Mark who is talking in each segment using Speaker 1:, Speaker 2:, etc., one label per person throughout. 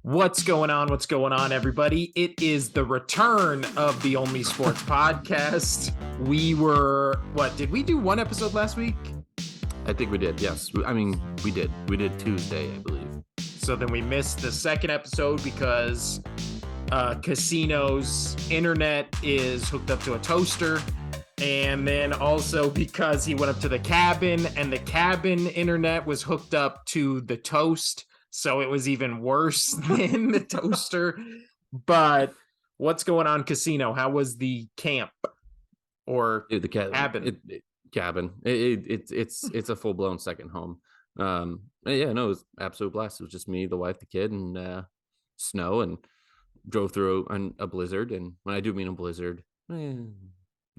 Speaker 1: What's going on? What's going on, everybody? It is the return of the Only Sports Podcast. Did we do one episode last week?
Speaker 2: I think we did, yes. We did. We did Tuesday, I believe.
Speaker 1: So then we missed the second episode because Casino's internet is hooked up to a toaster. And then also because he went up to the cabin and the cabin internet was hooked up to the toast. So it was even worse than the toaster. But what's going on, Casino? How was the camp or
Speaker 2: the
Speaker 1: cabin?
Speaker 2: Cabin. It's a full blown second home. It was absolute blast. It was just me, the wife, the kid, and snow, and drove through a blizzard. And when I do mean a blizzard,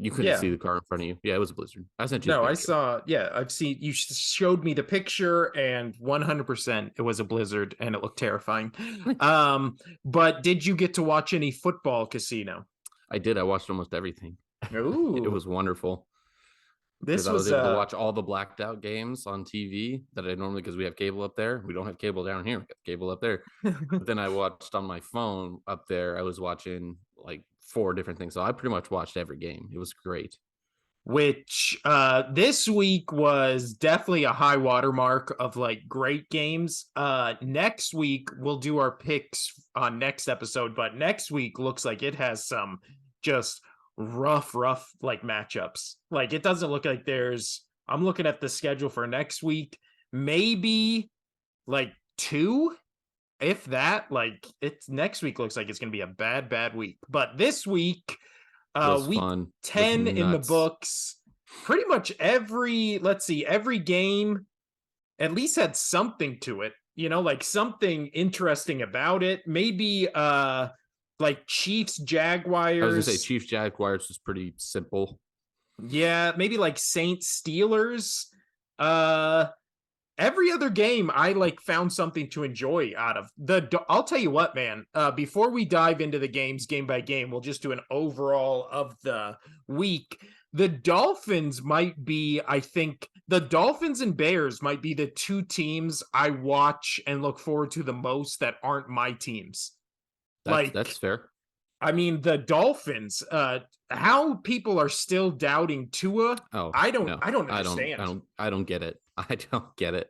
Speaker 2: you couldn't see the car in front of you. Yeah, it was a blizzard. I sent you.
Speaker 1: No, I saw. Yeah, I've seen. You showed me the picture, and 100% it was a blizzard, and it looked terrifying. But did you get to watch any football, Casino?
Speaker 2: I did. I watched almost everything.
Speaker 1: Ooh,
Speaker 2: it was wonderful. I was able to watch all the blacked out games on TV that I normally, because we have cable up there. We don't have cable down here. We got cable up there. But then I watched on my phone up there. I was watching like 4 different things. So I pretty much watched every game. It was great.
Speaker 1: Which this week was definitely a high watermark of like great games. Next week we'll do our picks on next episode, but next week looks like it has some just rough like matchups. Like it doesn't look like I'm looking at the schedule for next week, maybe like 2, if that. Like it's next week looks like it's gonna be a bad week. But this week, week 10 in the books, pretty much every game at least had something to it, like something interesting about it. Maybe like Chiefs Jaguars.
Speaker 2: I was gonna say Chiefs Jaguars was pretty simple.
Speaker 1: Yeah, maybe like Saints Steelers. Every other game I like found something to enjoy out of. I'll tell you what, man, before we dive into the games game by game, we'll just do an overall of the week. The Dolphins and Bears might be the 2 teams I watch and look forward to the most that aren't my teams.
Speaker 2: That's fair.
Speaker 1: I mean, the Dolphins, how people are still doubting Tua. I don't understand.
Speaker 2: I don't get it. I don't get it.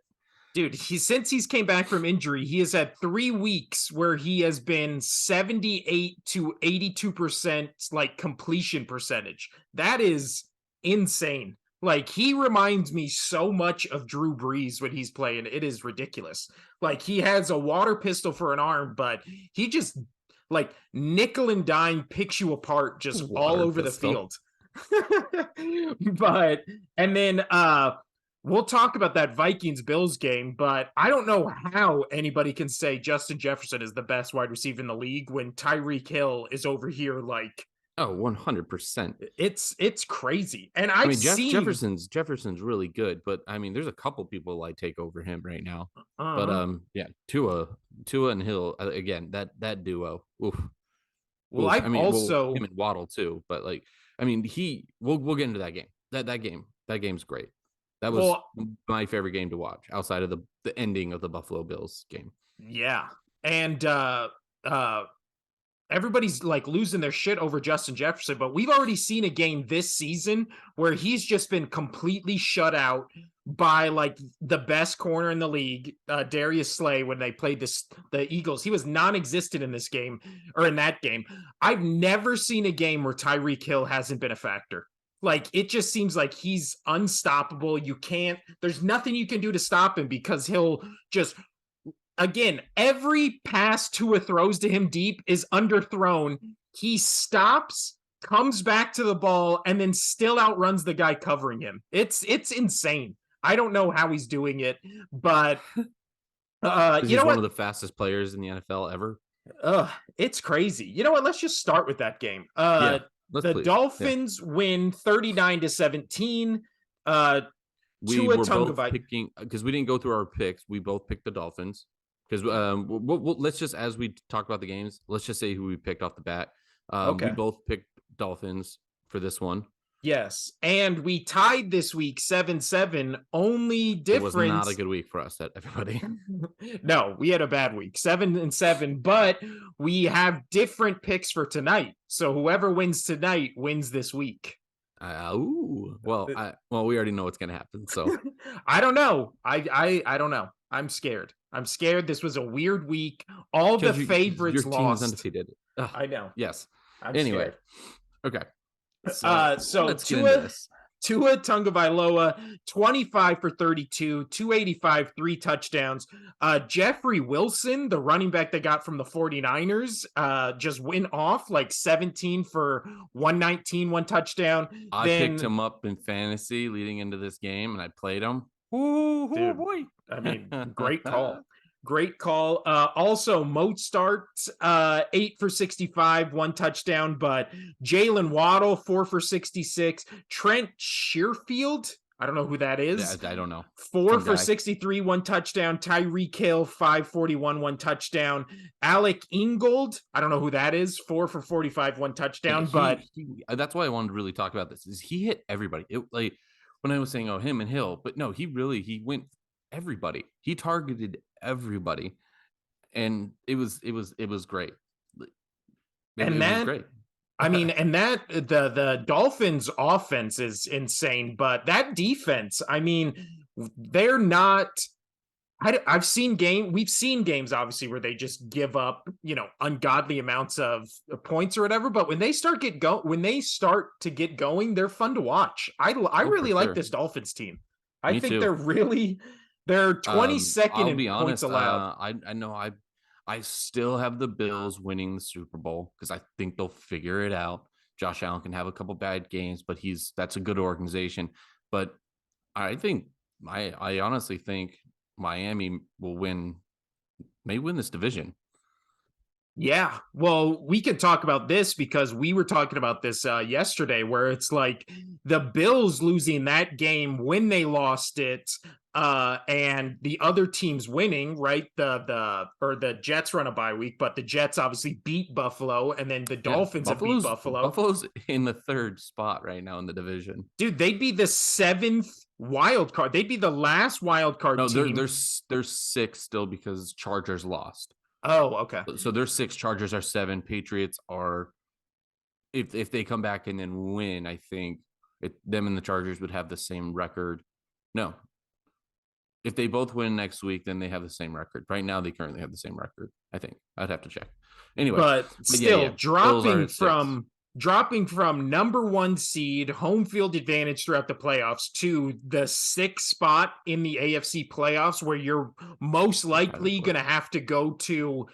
Speaker 1: Dude, since he's came back from injury, he has had 3 weeks where he has been 78 to 82% like completion percentage. That is insane. Like he reminds me so much of Drew Brees when he's playing. It is ridiculous. Like he has a water pistol for an arm, but he just like nickel and dime picks you apart just all over the field. And then we'll talk about that Vikings-Bills game, but I don't know how anybody can say Justin Jefferson is the best wide receiver in the league when Tyreek Hill is over here like
Speaker 2: 100%.
Speaker 1: It's crazy. And
Speaker 2: Jefferson's really good, but I mean, there's a couple people I take over him right now. But Tua and Hill again. That duo. Oof.
Speaker 1: Well, him
Speaker 2: and Waddle too. But like, I mean, we'll get into that game. That game's great. That was my favorite game to watch outside of the ending of the Buffalo Bills game.
Speaker 1: Yeah, and everybody's like losing their shit over Justin Jefferson, but we've already seen a game this season where he's just been completely shut out by like the best corner in the league, Darius Slay, when they played the Eagles. He was non-existent in this game or in that game. I've never seen a game where Tyreek Hill hasn't been a factor. Like it just seems like he's unstoppable. There's nothing you can do to stop him because he'll just, again, every pass Tua throws to him deep is underthrown. He stops, comes back to the ball, and then still outruns the guy covering him. It's insane. I don't know how he's doing it, but
Speaker 2: he's one of the fastest players in the NFL ever.
Speaker 1: It's crazy. You know what? Let's just start with that game. The Dolphins win 39-17.
Speaker 2: We were both picking because we didn't go through our picks. We both picked the Dolphins because let's just, as we talk about the games, let's just say who we picked off the bat. Okay. We both picked Dolphins for this one.
Speaker 1: Yes. And we tied this week 7-7. Only
Speaker 2: It was not a
Speaker 1: difference.
Speaker 2: good week for us, everybody.
Speaker 1: No, we had a bad week, 7-7, but we have different picks for tonight. So whoever wins tonight wins this week.
Speaker 2: Well, we already know what's gonna happen. So
Speaker 1: I don't know. I don't know. I'm scared. I'm scared. This was a weird week. All the
Speaker 2: because your
Speaker 1: favorites
Speaker 2: team is
Speaker 1: lost.
Speaker 2: undefeated. Ugh,
Speaker 1: I know.
Speaker 2: yes.
Speaker 1: I'm
Speaker 2: Anyway,
Speaker 1: scared.
Speaker 2: okay. So
Speaker 1: So
Speaker 2: let's get into this.
Speaker 1: Tua Tagovailoa, 25 for 32, 285, 3 touchdowns. Jeffrey Wilson, the running back they got from the 49ers, just went off like 17 for 119, 1 touchdown.
Speaker 2: I picked
Speaker 1: Then,
Speaker 2: him up in fantasy leading into this game, and I played him.
Speaker 1: dude,
Speaker 2: Boy.
Speaker 1: I mean, great call. Great call. Also, Mozart, 8 for 65, 1 touchdown, but Jalen Waddle, 4 for 66. Trent Shearfield, I don't know who that is.
Speaker 2: I don't know.
Speaker 1: 4
Speaker 2: Some
Speaker 1: for
Speaker 2: guy.
Speaker 1: 63, 1 touchdown. Tyreek Hill, 541, 1 touchdown. Alec Ingold, I don't know who that is. 4 for 45, 1 touchdown. But
Speaker 2: that's why I wanted to really talk about this. Is he hit everybody? Like when I was saying, oh, him and Hill, but no, he went everybody. He targeted everybody, and it was great.
Speaker 1: and
Speaker 2: It was
Speaker 1: that
Speaker 2: great.
Speaker 1: I mean, and that the Dolphins offense is insane, but that defense, I mean, they're not. We've seen games obviously where they just give up, ungodly amounts of points or whatever. But when they start to get going, they're fun to watch. I
Speaker 2: Oh,
Speaker 1: really
Speaker 2: for
Speaker 1: like
Speaker 2: sure.
Speaker 1: this Dolphins team. I
Speaker 2: Me
Speaker 1: think
Speaker 2: too.
Speaker 1: they're 22nd
Speaker 2: I'll
Speaker 1: in
Speaker 2: be
Speaker 1: points
Speaker 2: honest.
Speaker 1: allowed.
Speaker 2: I know I still have the Bills winning the Super Bowl because I think they'll figure it out. Josh Allen can have a couple bad games, but that's a good organization. But I honestly think Miami may win this division.
Speaker 1: Yeah. Well, we could talk about this because we were talking about this yesterday, where it's like the Bills losing that game when they lost it, and the other teams winning, right? The Jets run a bye week, but the Jets obviously beat Buffalo, and then the
Speaker 2: Yeah,
Speaker 1: Dolphins have beat Buffalo.
Speaker 2: Buffalo's in the third spot right now in the division.
Speaker 1: Dude, they'd be the 7th wild card. They'd be the last wild card
Speaker 2: No,
Speaker 1: team.
Speaker 2: they're 6 still because Chargers lost.
Speaker 1: Oh, okay.
Speaker 2: So they're 6. Chargers are 7. Patriots are, if they come back and then win, I think them and the Chargers would have the same record. No, if they both win next week, then they have the same record. Right now, they currently have the same record. I think I'd have to check. Anyway,
Speaker 1: but still,
Speaker 2: yeah.
Speaker 1: dropping from number 1 seed, home field advantage throughout the playoffs, to the 6th spot in the AFC playoffs, where you're most likely going to have to go to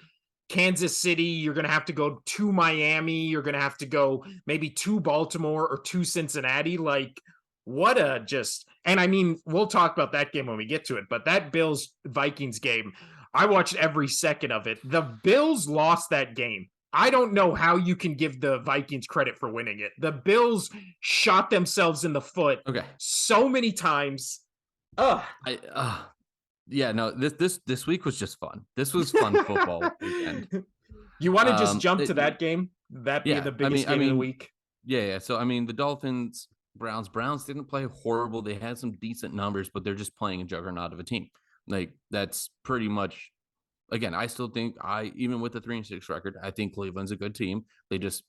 Speaker 1: Kansas City, you're going to have to go to Miami, you're going to have to go maybe to Baltimore or to Cincinnati. Like, and I mean, we'll talk about that game when we get to it, but that Bills Vikings game, I watched every second of it. The Bills lost that game. I don't know how you can give the Vikings credit for winning it. The Bills shot themselves in the foot so many times.
Speaker 2: Yeah, no, this week was just fun. This was fun football weekend.
Speaker 1: You want to just jump to that game? That being the biggest game of the week?
Speaker 2: Yeah. So, I mean, the Dolphins, Browns didn't play horrible. They had some decent numbers, but they're just playing a juggernaut of a team. Like, that's pretty much, again, I still think even with the 3-6 record, I think Cleveland's a good team. They just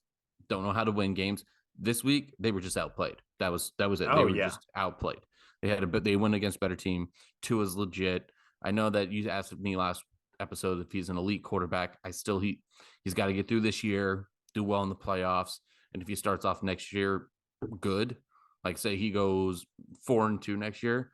Speaker 2: don't know how to win games. This week, they were just outplayed. That was it. They were just outplayed. They went against better team. Tua's legit. I know that you asked me last episode if he's an elite quarterback. He's got to get through this year, do well in the playoffs, and if he starts off next year good, like say he goes 4-2 next year,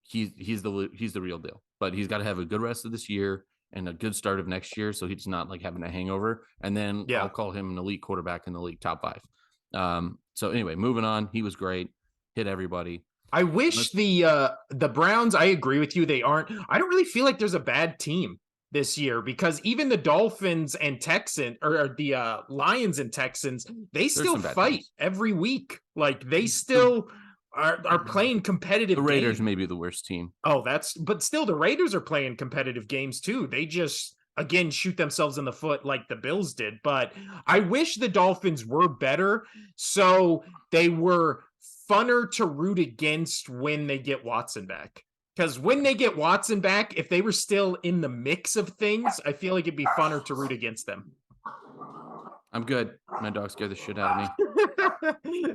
Speaker 2: he's the real deal. But he's got to have a good rest of this year and a good start of next year, so he's not like having a hangover. And then I'll call him an elite quarterback in the league, top 5. So anyway, moving on. He was great, hit everybody.
Speaker 1: I wish the Browns, I agree with you, they aren't. I don't really feel like there's a bad team this year, because even the Dolphins and Texans, or the Lions and Texans, they still fight every week. Like, they still are playing competitive games.
Speaker 2: The Raiders may be the worst team.
Speaker 1: But still, the Raiders are playing competitive games too. They just, again, shoot themselves in the foot like the Bills did. But I wish the Dolphins were better, so they were funner to root against when they get Watson back. Because when they get Watson back, if they were still in the mix of things, I feel like it'd be funner to root against them.
Speaker 2: I'm good. My dog scared the shit out of me.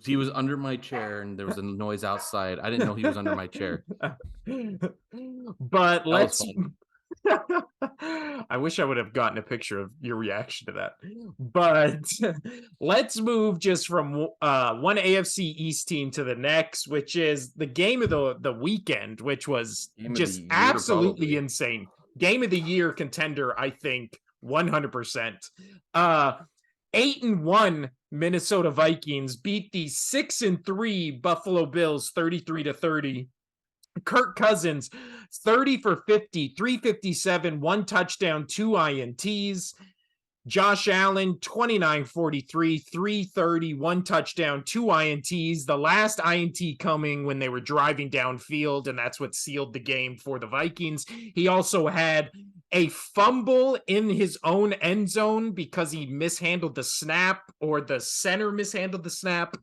Speaker 2: He was under my chair and there was a noise outside. I didn't know he was under my chair.
Speaker 1: But
Speaker 2: That was
Speaker 1: let's
Speaker 2: fun.
Speaker 1: I wish I would have gotten a picture of your reaction to that. But let's move just from one AFC East team to the next, which is the game of the weekend, which was
Speaker 2: Game of the
Speaker 1: just
Speaker 2: year,
Speaker 1: absolutely
Speaker 2: probably.
Speaker 1: insane. Game of the year contender, I think, 100%. 8-1 Minnesota Vikings beat the 6-3 Buffalo Bills 33-30. Kirk Cousins, 30 for 50, 357, one touchdown, two INTs. Josh Allen, 29-43, 330, one touchdown, two INTs. The last INT coming when they were driving downfield, and that's what sealed the game for the Vikings. He also had a fumble in his own end zone because he mishandled the snap, or the center mishandled the snap.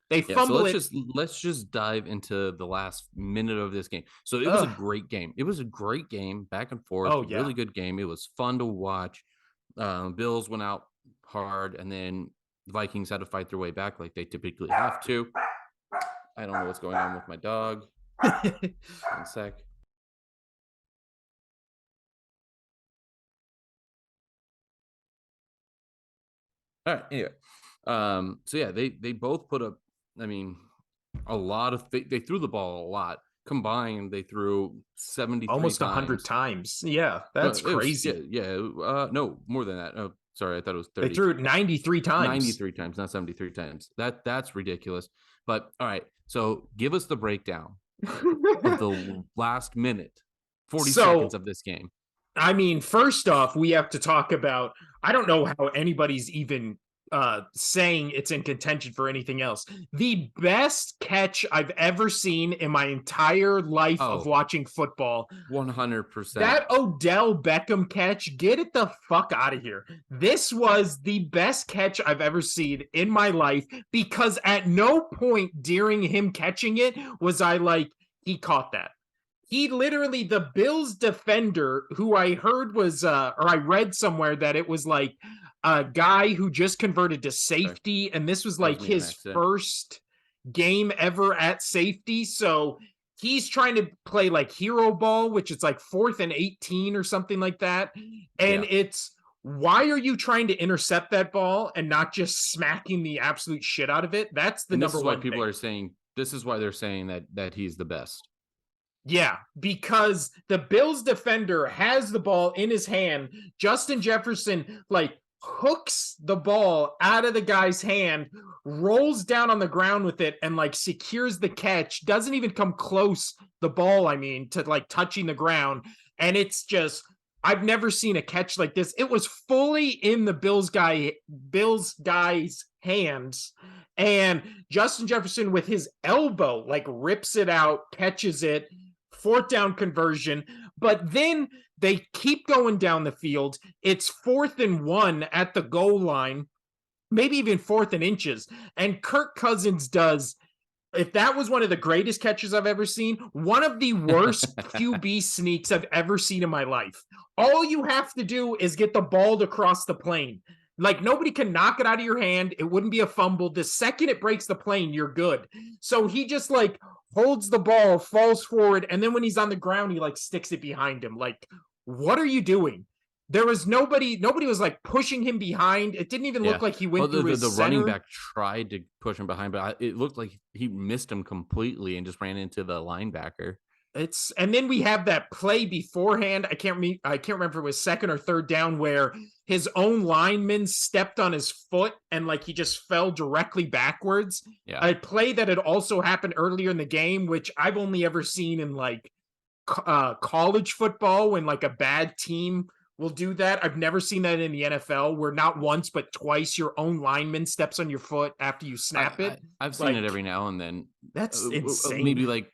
Speaker 1: They
Speaker 2: Yeah, so
Speaker 1: fumble it.
Speaker 2: let's just dive into the last minute of this game. So it was a great game. It was a great game, back and forth.
Speaker 1: Oh, yeah.
Speaker 2: Really good game. It was fun to watch. Bills went out hard, and then the Vikings had to fight their way back like they typically have to. I don't know what's going on with my dog. 1 sec. All right. Anyway, so yeah, they both put up. I mean, a lot of they threw the ball a lot. Combined, they threw 73
Speaker 1: almost 100
Speaker 2: times.
Speaker 1: times. Yeah, that's
Speaker 2: It was
Speaker 1: crazy.
Speaker 2: no, more than that. Oh, sorry, I thought it was
Speaker 1: They
Speaker 2: 30.
Speaker 1: threw it 93 times.
Speaker 2: 93 times, not 73 times. That's ridiculous. But all right, so give us the breakdown of the last minute, 40 seconds
Speaker 1: So,
Speaker 2: of this game.
Speaker 1: I mean, first off, we have to talk about, I don't know how anybody's even saying it's in contention for anything else. The best catch I've ever seen in my entire life of
Speaker 2: Oh,
Speaker 1: watching football.
Speaker 2: 100%.
Speaker 1: That Odell Beckham catch, get it the fuck out of here. This was the best catch I've ever seen in my life, because at no point during him catching it was I like, he caught that. He literally, the Bills defender, who I heard was, or I read somewhere that it was like a guy who just converted to safety, and this was
Speaker 2: That was
Speaker 1: like
Speaker 2: me an
Speaker 1: his
Speaker 2: accident.
Speaker 1: first game ever at safety. So he's trying to play like hero ball, which is like 4th and 18 or something like that. And
Speaker 2: Yeah.
Speaker 1: it's, why are you trying to intercept that ball and not just smacking the absolute shit out of it? That's the
Speaker 2: And this
Speaker 1: number
Speaker 2: is why
Speaker 1: one
Speaker 2: people
Speaker 1: thing.
Speaker 2: are saying this is why they're saying that he's the best.
Speaker 1: Yeah, because the Bills defender has the ball in his hand. Justin Jefferson like hooks the ball out of the guy's hand, rolls down on the ground with it, and like secures the catch. Doesn't even come close, the ball, I mean, to like touching the ground. And it's just, I've never seen a catch like this. It was fully in the Bills guy's hands. And Justin Jefferson with his elbow like rips it out, catches it, 4th down conversion. But then they keep going down the field. It's 4th and 1 at the goal line, maybe even 4th and inches. And Kirk Cousins does, if that was one of the greatest catches I've ever seen, one of the worst QB sneaks I've ever seen in my life. All you have to do is get the ball to cross the plane. Like, nobody can knock it out of your hand. It wouldn't be a fumble. The second it breaks the plane, you're good. So he just like holds the ball, falls forward, and then when he's on the ground, he like sticks it behind him. Like, what are you doing? There was nobody was like pushing him behind. It didn't even
Speaker 2: Yeah.
Speaker 1: look like he
Speaker 2: Well,
Speaker 1: went through his
Speaker 2: the running
Speaker 1: center.
Speaker 2: back tried to push him behind, but it looked like he missed him completely and just ran into the linebacker.
Speaker 1: It's, and then we have that play beforehand. I can't remember if it was 2nd or 3rd down, where his own lineman stepped on his foot and like he just fell directly backwards.
Speaker 2: Yeah.
Speaker 1: A play that had also happened earlier in the game, which I've only ever seen in like college football, when like a bad team will do that. I've never seen that in the NFL, where not once but twice your own lineman steps on your foot after you snap it.
Speaker 2: I've seen it
Speaker 1: Like,
Speaker 2: every now and then.
Speaker 1: that's
Speaker 2: Maybe
Speaker 1: insane.
Speaker 2: like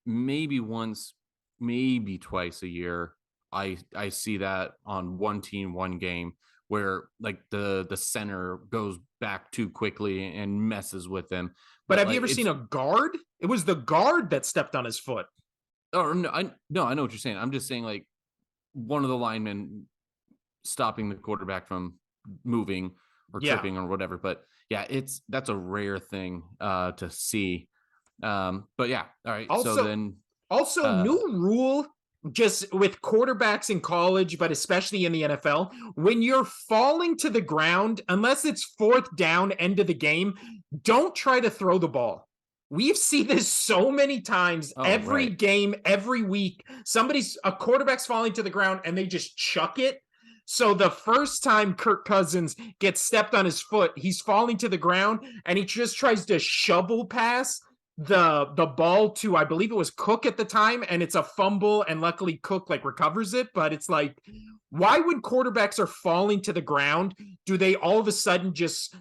Speaker 2: maybe once, maybe twice a year. I see that on one team, one game where like the center goes back too quickly and messes with them.
Speaker 1: But
Speaker 2: But
Speaker 1: have you
Speaker 2: like
Speaker 1: ever seen a guard? It was the guard that stepped on his foot.
Speaker 2: or no, I know what you're saying. I'm just saying like one of the linemen stopping the quarterback from moving or
Speaker 1: Yeah.
Speaker 2: tripping or whatever. But yeah, that's a rare thing to see. But yeah, all right. So
Speaker 1: Also,
Speaker 2: then
Speaker 1: also
Speaker 2: uh
Speaker 1: new rule just with quarterbacks in college, but especially in the NFL, when you're falling to the ground, unless it's fourth down, end of the game, don't try to throw the ball. We've seen this so many times
Speaker 2: oh
Speaker 1: every
Speaker 2: right.
Speaker 1: game, every week. A quarterback's falling to the ground and they just chuck it. So the first time Kirk Cousins gets stepped on his foot, he's falling to the ground and he just tries to shovel pass the ball to, I believe it was Cook at the time, and it's a fumble, and luckily Cook like recovers it. But it's like, why would quarterbacks are falling to the ground? Do they all of a sudden just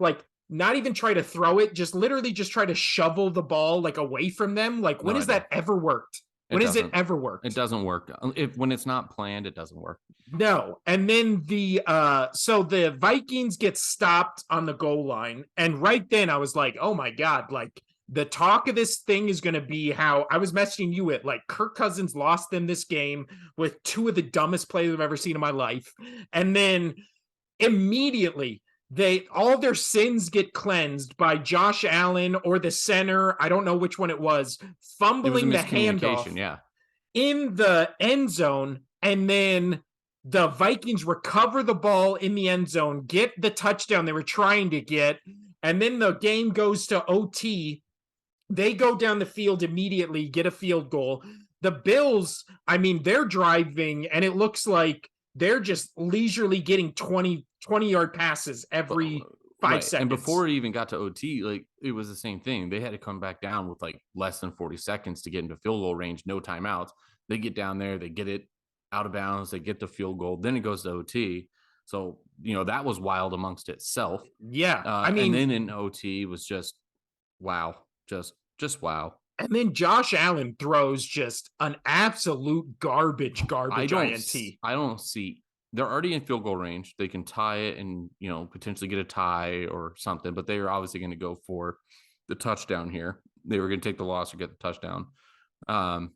Speaker 1: like not even try to throw it, just literally just try to shovel the ball like away from them? Like, when
Speaker 2: No
Speaker 1: has that
Speaker 2: idea.
Speaker 1: ever worked?
Speaker 2: It
Speaker 1: When has it
Speaker 2: doesn't.
Speaker 1: ever
Speaker 2: It
Speaker 1: worked?
Speaker 2: doesn't work. If when it's not planned, it doesn't work.
Speaker 1: No. And then the Vikings get stopped on the goal line. And right then I was like, oh my God, like the talk of this thing is going to be how I was messaging you it like Kirk Cousins lost them this game with two of the dumbest plays I've ever seen in my life. And then immediately they all their sins get cleansed by Josh Allen or the center, I don't know which one it was,
Speaker 2: It was a
Speaker 1: fumbling the handoff
Speaker 2: miscommunication. Yeah.
Speaker 1: in the end zone, and then the Vikings recover the ball in the end zone, get the touchdown they were trying to get, and then the game goes to OT. They go down the field immediately, get a field goal. The Bills, I mean, they're driving, and it looks like they're just leisurely getting 20-yard passes
Speaker 2: But
Speaker 1: every five
Speaker 2: right. And
Speaker 1: seconds.
Speaker 2: before it even got to OT, like it was the same thing. They had to come back down with like less than 40 seconds to get into field goal range, no timeouts. They get down there, they get it out of bounds, they get the field goal, then it goes to OT. So, that was wild amongst itself.
Speaker 1: Yeah. I
Speaker 2: And
Speaker 1: mean,
Speaker 2: then in OT was just wow. Just wow.
Speaker 1: and then Josh Allen throws just an absolute garbage
Speaker 2: I don't
Speaker 1: INT.
Speaker 2: I don't see they're already in field goal range. They can tie it and potentially get a tie or something, but they are obviously going to go for the touchdown here. They were going to take the loss or get the touchdown. Um,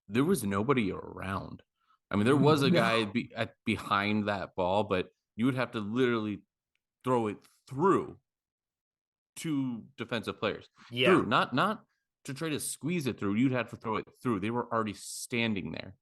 Speaker 2: there was nobody around. I mean, there was a guy
Speaker 1: No.
Speaker 2: behind that ball, but you would have to literally throw it through two defensive players.
Speaker 1: Yeah.
Speaker 2: Through, not to try to squeeze it through. You'd have to throw it through. They were already standing there.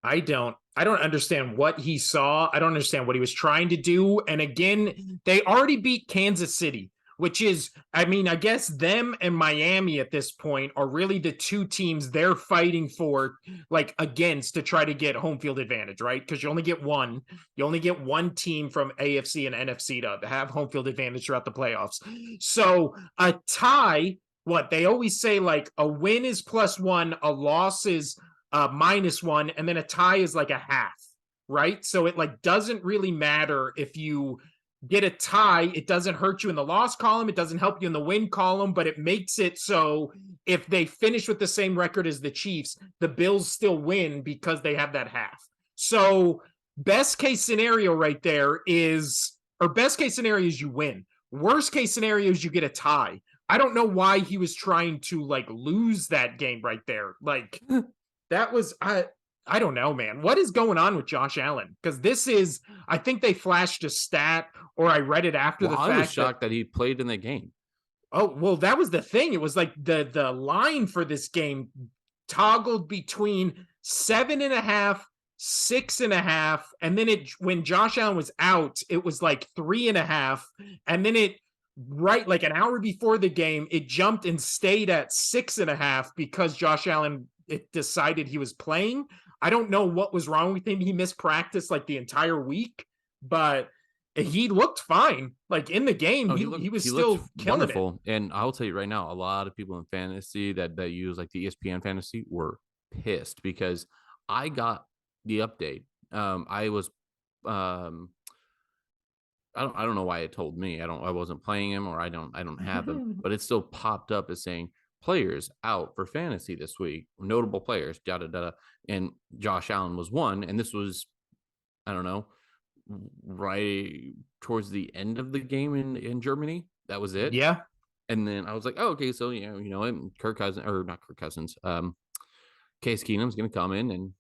Speaker 1: I don't understand what he saw. I don't understand what he was trying to do. And again, they already beat Kansas City, which is, I mean, I guess them and Miami at this point are really the two teams they're fighting for, like against, to try to get home field advantage, right? Because you only get one. You only get one team from AFC and NFC to have home field advantage throughout the playoffs. So a tie, what they always say, like a win is +1, a loss is -1, and then a tie is like a half, right? So it like doesn't really matter if you get a tie. It doesn't hurt you in the loss column. It doesn't help you in the win column, but it makes it so if they finish with the same record as the Chiefs, the Bills still win because they have that half. So best case scenario right there is, or best case scenario is you win. Worst case scenario is you get a tie. I don't know why he was trying to like lose that game right there. Like that was I don't know, man. What is going on with Josh Allen? Because this is, I think they flashed a stat, or I read it after
Speaker 2: Well,
Speaker 1: the
Speaker 2: I was
Speaker 1: fact that,
Speaker 2: shocked that he played in the game.
Speaker 1: oh well, that was the thing. It was like the line for this game toggled between 7.5, 6.5, and then it when Josh Allen was out, it was like 3.5, and then it right like an hour before the game, it jumped and stayed at 6.5 because Josh Allen it decided he was playing. I don't know what was wrong with him. He missed practice like the entire week, but he looked fine. Like in the game,
Speaker 2: Oh,
Speaker 1: he was
Speaker 2: he looked
Speaker 1: still killing it.
Speaker 2: wonderful. And I'll tell you right now, a lot of people in fantasy that use like the ESPN fantasy were pissed because I got the update. I was um I don't know why it told me. I wasn't playing him or I don't have him, but it still popped up as saying players out for fantasy this week, notable players, da da da. And Josh Allen was one, and this was I don't know, right towards the end of the game in Germany. That was it.
Speaker 1: Yeah.
Speaker 2: And then I was like, oh, okay, so Kirk Cousins or not Kirk Cousins, Case Keenum's going to come in, and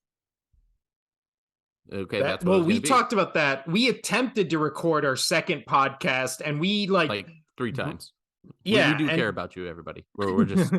Speaker 2: okay,
Speaker 1: That
Speaker 2: that's what it
Speaker 1: well,
Speaker 2: was going
Speaker 1: we
Speaker 2: to be.
Speaker 1: talked about that. We attempted to record our second podcast, and we
Speaker 2: Like 3 times. We
Speaker 1: yeah,
Speaker 2: do care
Speaker 1: and
Speaker 2: about you, everybody. We're just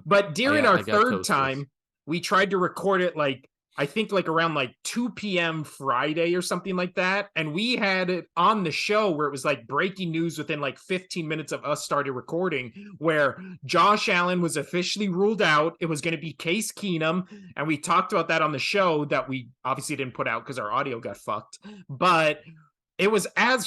Speaker 1: but during our
Speaker 2: I got
Speaker 1: third
Speaker 2: toasters.
Speaker 1: time, we tried to record it like I think like around like 2 p.m. Friday or something like that. And we had it on the show where it was like breaking news within like 15 minutes of us started recording, where Josh Allen was officially ruled out. It was going to be Case Keenum. And we talked about that on the show that we obviously didn't put out because our audio got fucked. But it was as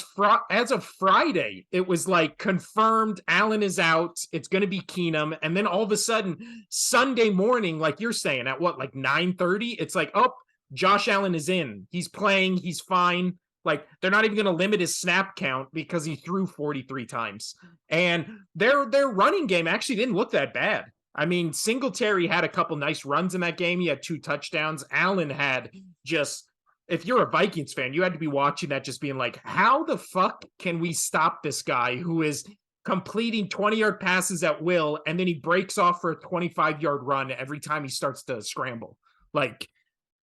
Speaker 1: of Friday. It was like confirmed Allen is out. It's going to be Keenum, and then all of a sudden Sunday morning, like you're saying, at what like 9:30, it's like, oh, Josh Allen is in. He's playing. He's fine. Like they're not even going to limit his snap count because he threw 43 times, and their running game actually didn't look that bad. I mean, Singletary had a couple nice runs in that game. He had 2 touchdowns. Allen had just if you're a Vikings fan, you had to be watching that just being like, how the fuck can we stop this guy who is completing 20-yard passes at will and then he breaks off for a 25-yard run every time he starts to scramble? Like,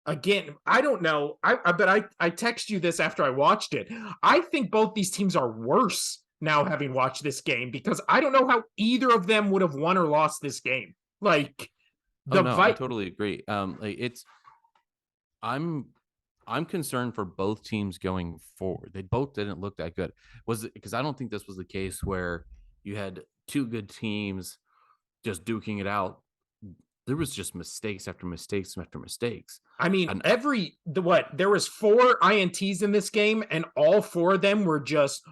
Speaker 1: again, I don't know. I text you this after I watched it. I think both these teams are worse now having watched this game because I don't know how either of them would have won or lost this game. Like
Speaker 2: Oh
Speaker 1: the
Speaker 2: no, I
Speaker 1: Vi-
Speaker 2: totally agree. Like I'm I'm concerned for both teams going forward. They both didn't look that good. Was it because I don't think this was the case where you had two good teams just duking it out. There was just mistakes after mistakes after mistakes.
Speaker 1: I mean,
Speaker 2: And
Speaker 1: there was 4 ints in this game, and all four of them were just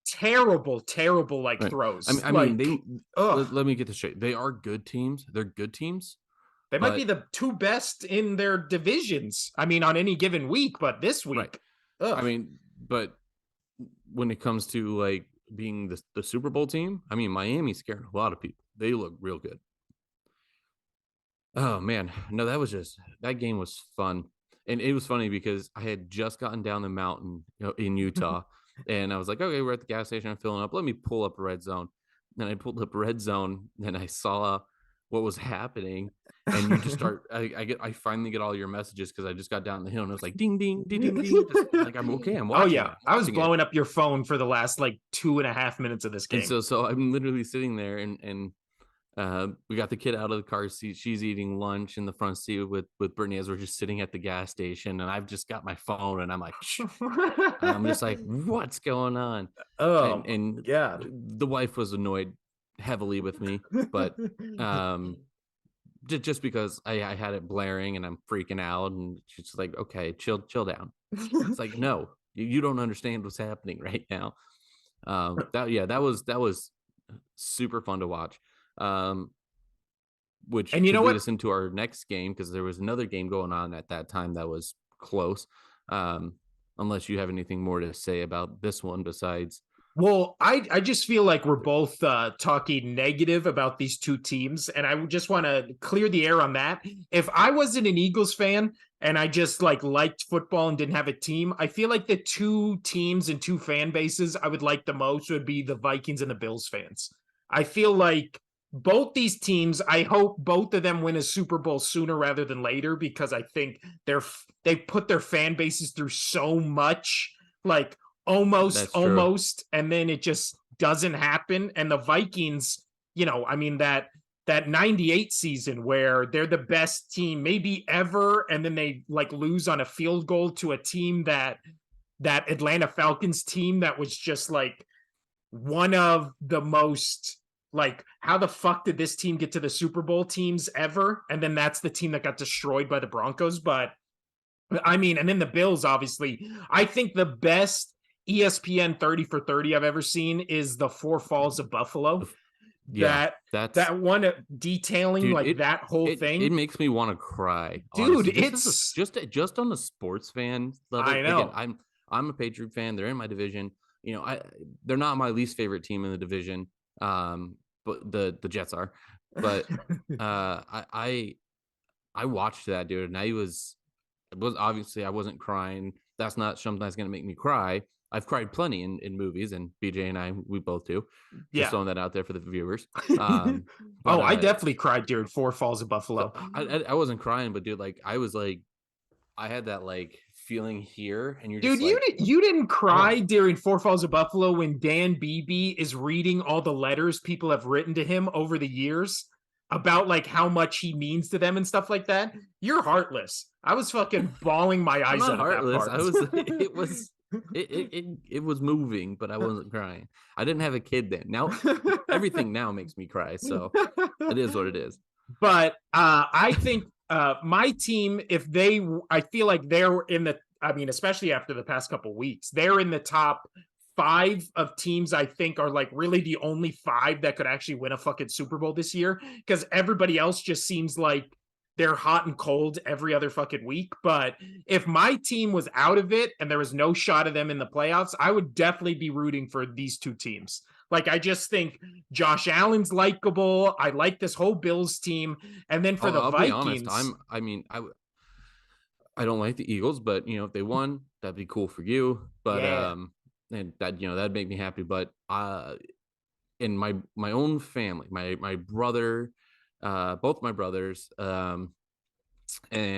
Speaker 1: terrible, terrible like
Speaker 2: right. I mean,
Speaker 1: throws.
Speaker 2: I mean,
Speaker 1: Like,
Speaker 2: they
Speaker 1: ugh,
Speaker 2: let me get this straight. They are good teams. They're good teams,
Speaker 1: they might be
Speaker 2: but
Speaker 1: the two best in their divisions. I mean, on any given week, but this
Speaker 2: right.
Speaker 1: week,
Speaker 2: I
Speaker 1: ugh.
Speaker 2: mean, but when it comes to like being the Super Bowl team, I mean, Miami's scaring a lot of people. They look real good. Oh man, no, that game was fun, and it was funny because I had just gotten down the mountain, in Utah, and I was like, okay, we're at the gas station, I'm filling up. Let me pull up Red Zone. And I pulled up Red Zone, and I saw what was happening, and you just start. I finally get all your messages because I just got down the hill, and it was like ding ding ding ding ding. Just like I'm okay, I'm
Speaker 1: Oh
Speaker 2: watching it,
Speaker 1: yeah,
Speaker 2: I'm
Speaker 1: I was
Speaker 2: watching it,
Speaker 1: blowing up your phone for the last like 2.5 minutes of this
Speaker 2: and
Speaker 1: game.
Speaker 2: so I'm literally sitting there, and we got the kid out of the car seat. She's eating lunch in the front seat with Brittany as we're just sitting at the gas station. And I've just got my phone, and I'm like, shh. I'm just like, what's going on?
Speaker 1: Oh
Speaker 2: And
Speaker 1: my god.
Speaker 2: the wife was annoyed heavily with me, but um, just because I had it blaring and I'm freaking out, and she's like, okay, chill down. It's like, no, you don't understand what's happening right now. That was super fun to watch. Um, which
Speaker 1: And you
Speaker 2: could
Speaker 1: know
Speaker 2: lead
Speaker 1: what?
Speaker 2: us into our next game because there was another game going on at that time that was close. Um, unless you have anything more to say about this one besides.
Speaker 1: Well, I just feel like we're both talking negative about these two teams, and I just want to clear the air on that. If I wasn't an Eagles fan and I just like liked football and didn't have a team, I feel like the two teams and two fan bases I would like the most would be the Vikings and the Bills fans. I feel like both these teams, I hope both of them win a Super Bowl sooner rather than later because I think they put their fan bases through so much. Like almost,
Speaker 2: That's true.
Speaker 1: almost, and then it just doesn't happen. And the Vikings, I mean that 98 season where they're the best team maybe ever, and then they like lose on a field goal to a team that Atlanta Falcons team that was just like one of the most like how the fuck did this team get to the Super Bowl teams ever? And then that's the team that got destroyed by the Broncos. But I mean, and then the Bills, obviously. I think the best ESPN 30 for 30 I've ever seen is the Four Falls of Buffalo.
Speaker 2: Yeah,
Speaker 1: That
Speaker 2: that's
Speaker 1: that one detailing
Speaker 2: dude.
Speaker 1: like that whole
Speaker 2: It
Speaker 1: thing.
Speaker 2: makes me want to cry.
Speaker 1: Dude,
Speaker 2: Honestly, just as a
Speaker 1: it's
Speaker 2: just on the sports fan level.
Speaker 1: I
Speaker 2: Again,
Speaker 1: know.
Speaker 2: I'm a Patriot fan. They're in my division. They're not my least favorite team in the division. But the Jets are. But I watched that dude, and I was obviously I wasn't crying That's not something that's going to make me cry. I've cried plenty in movies, and BJ and I, we both do. Just
Speaker 1: Yeah.
Speaker 2: throwing that out there for the viewers. But
Speaker 1: Oh, I definitely cried during Four Falls of
Speaker 2: so
Speaker 1: Buffalo.
Speaker 2: I wasn't crying, but dude, like I was like, I had that like feeling here, and you're
Speaker 1: Dude,
Speaker 2: just like,
Speaker 1: you didn't cry
Speaker 2: oh,
Speaker 1: during Four Falls of Buffalo when Dan Beebe is reading all the letters people have written to him over the years about like how much he means to them and stuff like that. You're heartless. I was fucking bawling my
Speaker 2: I'm
Speaker 1: eyes
Speaker 2: not
Speaker 1: out at that
Speaker 2: heartless.
Speaker 1: part.
Speaker 2: I was, it was moving, but I wasn't crying. I didn't have a kid then. Now everything now makes me cry, so it is what it is.
Speaker 1: But I think my team, if they, I feel like they're in the, I mean, especially after the past couple weeks, they're in the top five of teams I think are like really the only five that could actually win a fucking Super Bowl this year, because everybody else just seems like they're hot and cold every other fucking week. But if my team was out of it and there was no shot of them in the playoffs, I would definitely be rooting for these two teams. Like, I just think Josh Allen's likable. I like this whole Bills team. And then for the
Speaker 2: I'll be honest.
Speaker 1: Vikings,
Speaker 2: I mean, I don't like the Eagles, but you know, if they won, that'd be cool for you. But
Speaker 1: yeah,
Speaker 2: and that that'd make me happy. But in my own family, my brother, both my brothers, and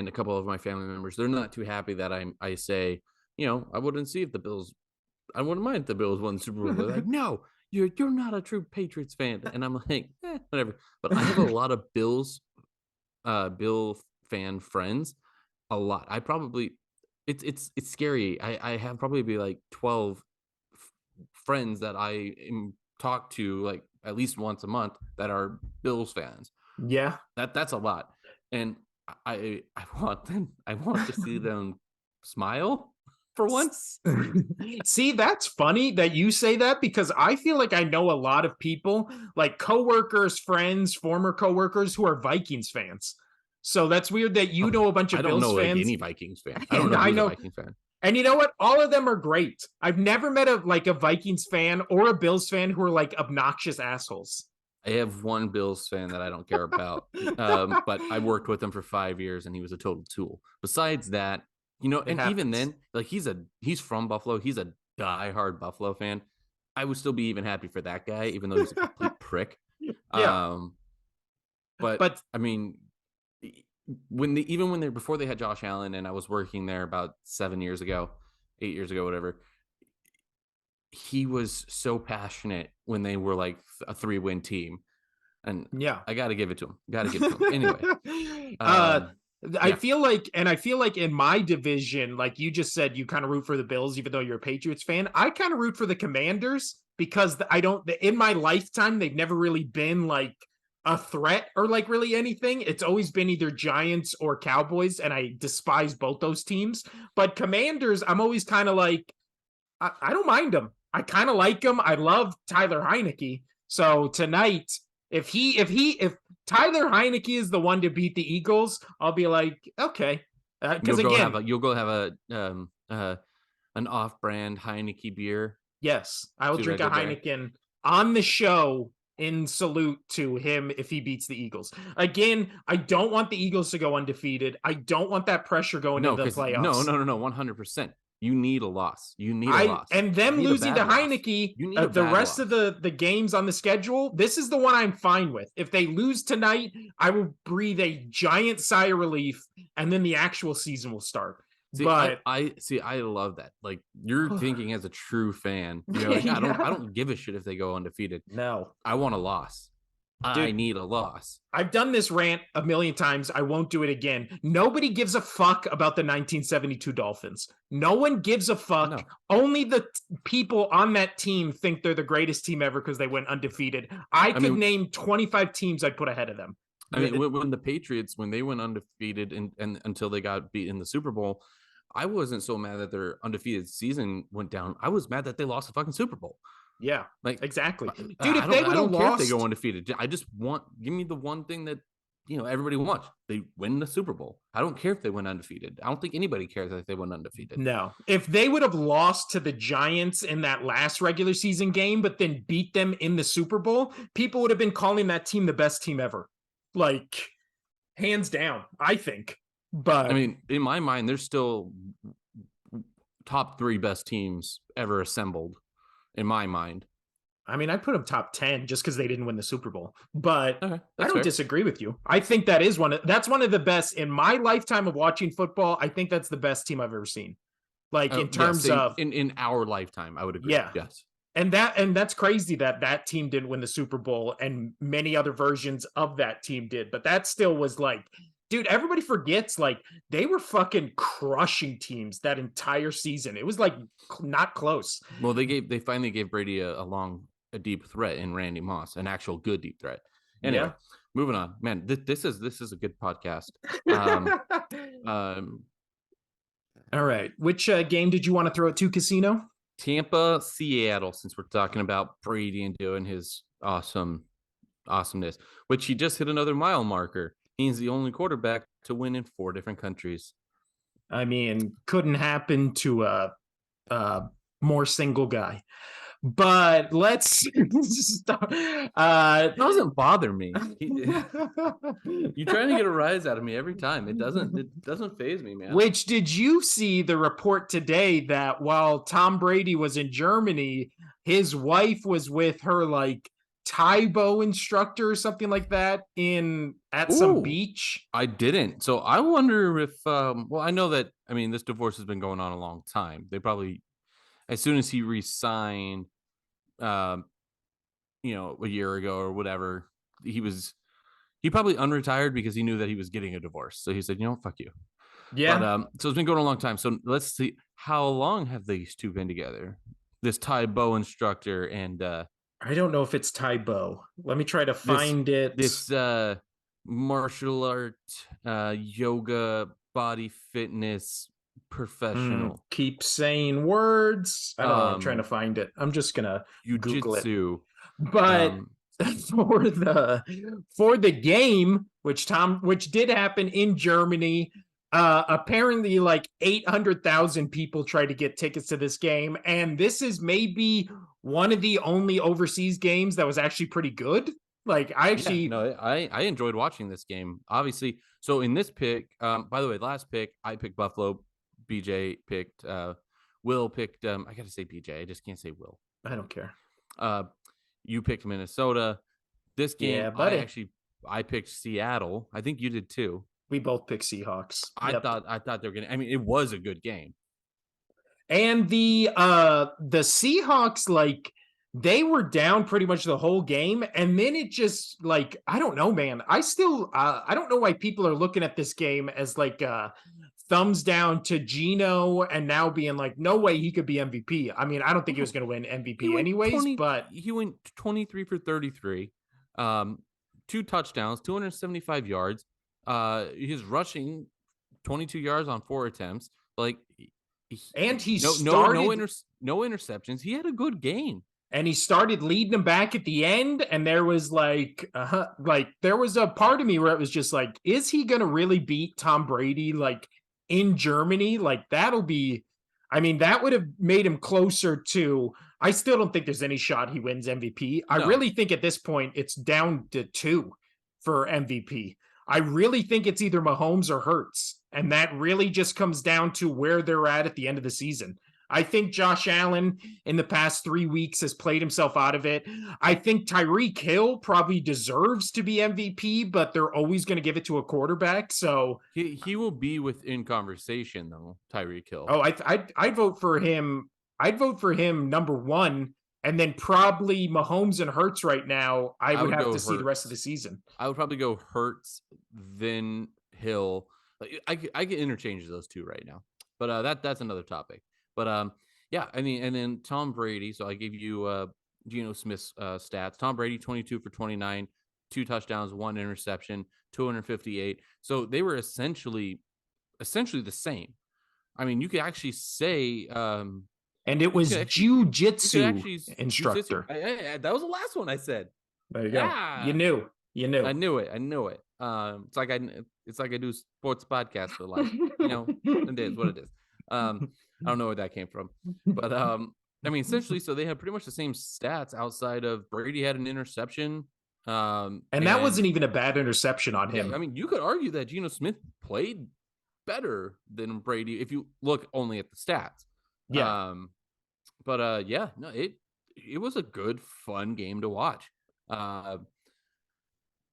Speaker 2: a couple of my family members, they're not too happy that I say, you know, I wouldn't see if the Bills, I wouldn't mind if the Bills won the Super Bowl. They're like, no, you're not a true Patriots fan, and I'm like, whatever. But I have a lot of Bill fan friends, a lot. I probably, it's scary. I have probably be like 12 friends that I am talk to like at least once a month that are Bills fans.
Speaker 1: yeah.
Speaker 2: That's a lot, and I want them. I want to see them smile for once.
Speaker 1: See, that's funny that you say that, because I feel like I know a lot of people, like coworkers, friends, former coworkers who are Vikings fans. So that's weird that you
Speaker 2: Oh,
Speaker 1: know a bunch
Speaker 2: I
Speaker 1: of
Speaker 2: don't
Speaker 1: Bills
Speaker 2: know like
Speaker 1: fans.
Speaker 2: any Vikings fan. I don't
Speaker 1: And
Speaker 2: know
Speaker 1: I
Speaker 2: who's a
Speaker 1: know,
Speaker 2: Vikings fan.
Speaker 1: and you know what? All of them are great. I've never met a Vikings fan or a Bills fan who are like obnoxious assholes.
Speaker 2: I have one Bills fan that I don't care about, but I worked with him for 5 years, and he was a total tool. Besides that, you know,
Speaker 1: It
Speaker 2: and even
Speaker 1: happens.
Speaker 2: then, like he's from Buffalo. He's a diehard Buffalo fan. I would still be even happy for that guy, even though he's a complete prick.
Speaker 1: Yeah.
Speaker 2: Um, but
Speaker 1: But
Speaker 2: I mean, when they even when they before they had Josh Allen, and I was working there about 7 years ago, 8 years ago, whatever. He was so passionate when they were like a 3-win team, and
Speaker 1: yeah.
Speaker 2: I got to give it to him. Got to give it to him. Anyway,
Speaker 1: uh
Speaker 2: um,
Speaker 1: I
Speaker 2: yeah,
Speaker 1: feel like, and I feel like in my division, like you just said, you kind of root for the Bills, even though you're a Patriots fan. I kind of root for the Commanders because I don't, in my lifetime, they've never really been like a threat or like really anything. It's always been either Giants or Cowboys, and I despise both those teams. But Commanders, I'm always kind of like, I don't mind them. I kind of like him. I love Tyler Heineke. So tonight, if Tyler Heineke is the one to beat the Eagles, I'll be like, okay. Because again,
Speaker 2: you'll go have an off-brand Heineke beer.
Speaker 1: yes, I will
Speaker 2: See what I
Speaker 1: drink a
Speaker 2: did there?
Speaker 1: Heineken on the show in salute to him if he beats the Eagles. Again, I don't want the Eagles to go undefeated. I don't want that pressure going
Speaker 2: No,
Speaker 1: into the
Speaker 2: because no,
Speaker 1: playoffs.
Speaker 2: no, no, no, 100%. You need a loss. You need a
Speaker 1: I
Speaker 2: loss.
Speaker 1: and
Speaker 2: You
Speaker 1: them
Speaker 2: need a
Speaker 1: losing to
Speaker 2: bad loss.
Speaker 1: Heineke,
Speaker 2: You need a
Speaker 1: the
Speaker 2: bad
Speaker 1: rest of
Speaker 2: loss.
Speaker 1: the games on the schedule, this is the one I'm fine with. If they lose tonight, I will breathe a giant sigh of relief, and then the actual season will start.
Speaker 2: See,
Speaker 1: But
Speaker 2: I see. I love that. Like you're thinking as a true fan. You're like, I
Speaker 1: yeah,
Speaker 2: don't give a shit if they go undefeated.
Speaker 1: no,
Speaker 2: I want a loss. I
Speaker 1: dude,
Speaker 2: need a loss.
Speaker 1: I've done this rant a million times. I won't do it again. Nobody gives a fuck about the 1972 Dolphins. No one gives a fuck.
Speaker 2: No,
Speaker 1: Only the people on that team think they're the greatest team ever because they went undefeated. I
Speaker 2: I
Speaker 1: could
Speaker 2: mean,
Speaker 1: name 25 teams I'd put ahead of them.
Speaker 2: when the Patriots when they went undefeated and until they got beat in the Super Bowl, I wasn't so mad that their undefeated season went down. I was mad that they lost the fucking Super Bowl.
Speaker 1: Yeah,
Speaker 2: Like,
Speaker 1: exactly. Dude, if they
Speaker 2: I
Speaker 1: would have
Speaker 2: don't care if they go
Speaker 1: lost,
Speaker 2: undefeated. I just want give me the one thing that everybody wants. They win the Super Bowl. I don't care if they went undefeated. I don't think anybody cares if they went undefeated.
Speaker 1: no. If they would have lost to the Giants in that last regular season game, but then beat them in the Super Bowl, people would have been calling that team the best team ever. Like, hands down, I think.
Speaker 2: I
Speaker 1: But
Speaker 2: mean, in my mind, there's still top 3 best teams ever assembled in my mind.
Speaker 1: I mean, I put them top 10 just because they didn't win the Super Bowl, but
Speaker 2: Okay,
Speaker 1: I
Speaker 2: that's
Speaker 1: don't
Speaker 2: fair.
Speaker 1: disagree with you. I think that's one of the best in my lifetime of watching football. I think that's the best team I've ever seen. Like in
Speaker 2: Yeah,
Speaker 1: terms
Speaker 2: same
Speaker 1: of,
Speaker 2: in our lifetime, I would agree.
Speaker 1: yeah.
Speaker 2: Yes.
Speaker 1: And that's crazy that that team didn't win the Super Bowl and many other versions of that team did, but that still was like, dude, everybody forgets like they were fucking crushing teams that entire season. It was like not close.
Speaker 2: Well, they finally gave Brady a deep threat in Randy Moss, an actual good deep threat. Anyway,
Speaker 1: Yeah.
Speaker 2: moving on. Man, this is a good podcast. Um, um,
Speaker 1: All right. Which game did you want to throw it to, Casino?
Speaker 2: Tampa, Seattle. Since we're talking about Brady and doing his awesomeness, which he just hit another mile marker. He's the only quarterback to win in 4 different countries.
Speaker 1: I mean, couldn't happen to a more single guy. But let's start.
Speaker 2: It doesn't bother me. You trying to get a rise out of me every time. It doesn't phase me, man.
Speaker 1: Which did you see the report today that while Tom Brady was in Germany, his wife was with her like Taibo instructor or something like that in at some
Speaker 2: Ooh,
Speaker 1: beach?
Speaker 2: I didn't. So I wonder if well, I know that this divorce has been going on a long time. They probably as soon as he resigned um a year ago or whatever, he probably unretired because he knew that he was getting a divorce. So he said, fuck you. But
Speaker 1: Yeah.
Speaker 2: so it's been going a long time. So let's see, how long have these two been together? This Thai bow instructor and
Speaker 1: I don't know if it's Taibo. Let me try to
Speaker 2: this
Speaker 1: find it.
Speaker 2: this martial art yoga body fitness professional.
Speaker 1: Keep saying words. I don't know. I'm trying to
Speaker 2: Um
Speaker 1: find it. I'm just gonna Google it.
Speaker 2: Jujitsu.
Speaker 1: But
Speaker 2: Um
Speaker 1: for the game, which did happen in Germany, apparently like 800,000 people tried to get tickets to this game, and this is maybe one of the only overseas games that was actually pretty good. Like I
Speaker 2: Yeah,
Speaker 1: actually,
Speaker 2: no, I enjoyed watching this game. Obviously, so in this pick, by the way, last pick I picked Buffalo. BJ picked. Will picked. I gotta say BJ. I just can't say Will.
Speaker 1: I don't care.
Speaker 2: Uh, you picked Minnesota. This game,
Speaker 1: Yeah, buddy.
Speaker 2: I picked Seattle. I think you did too.
Speaker 1: We both picked Seahawks.
Speaker 2: I
Speaker 1: Yep.
Speaker 2: thought I thought they were gonna. I mean, it was a good game.
Speaker 1: And the Seahawks, like they were down pretty much the whole game, and then it just like I don't know, man. I don't know why people are looking at this game as like thumbs down to Geno and now being like, no way he could be MVP. I mean, I don't think he was going to win MVP anyways, but
Speaker 2: He went 23 for 33, 2 touchdowns, 275 yards. His rushing 22 yards on 4 attempts. Like
Speaker 1: and he started
Speaker 2: no interceptions. He had a good game.
Speaker 1: And he started leading them back at the end, and there was like there was a part of me where it was just like, is he gonna really beat Tom Brady like in Germany? Like that'll be, I mean, that would have made him closer to. I still don't think there's any shot he wins MVP. I
Speaker 2: No.
Speaker 1: really think at this point it's down to 2 for MVP. I really think it's either Mahomes or Hurts, and that really just comes down to where they're at the end of the season. I think Josh Allen in the past 3 weeks has played himself out of it. I think Tyreek Hill probably deserves to be MVP, but they're always going to give it to a quarterback. So
Speaker 2: he will be within conversation though, Tyreek Hill.
Speaker 1: Oh, I'd vote for him. I'd vote for him number 1, and then probably Mahomes and Hurts right now. I would have to see the rest of the season.
Speaker 2: I would probably go Hurts, then Hill. I can interchange those two right now, but that's another topic. But yeah, I mean, and then Tom Brady. So I gave you Geno Smith's stats. Tom Brady, 22 for 29, 2 touchdowns, 1 interception, 258. So they were essentially the same. I mean, you could actually say
Speaker 1: and it was jiu-jitsu instructor.
Speaker 2: That was the last one I said.
Speaker 1: There you go. You knew.
Speaker 2: I knew it. It's like I do sports podcast for life. It is what it is. I don't know where that came from, but I mean, essentially, so they have pretty much the same stats outside of Brady had an interception,
Speaker 1: and that wasn't even a bad interception on him.
Speaker 2: Yeah, I mean, you could argue that Geno Smith played better than Brady if you look only at the stats.
Speaker 1: Yeah.
Speaker 2: Um, yeah, no, it was a good, fun game to watch. Uh,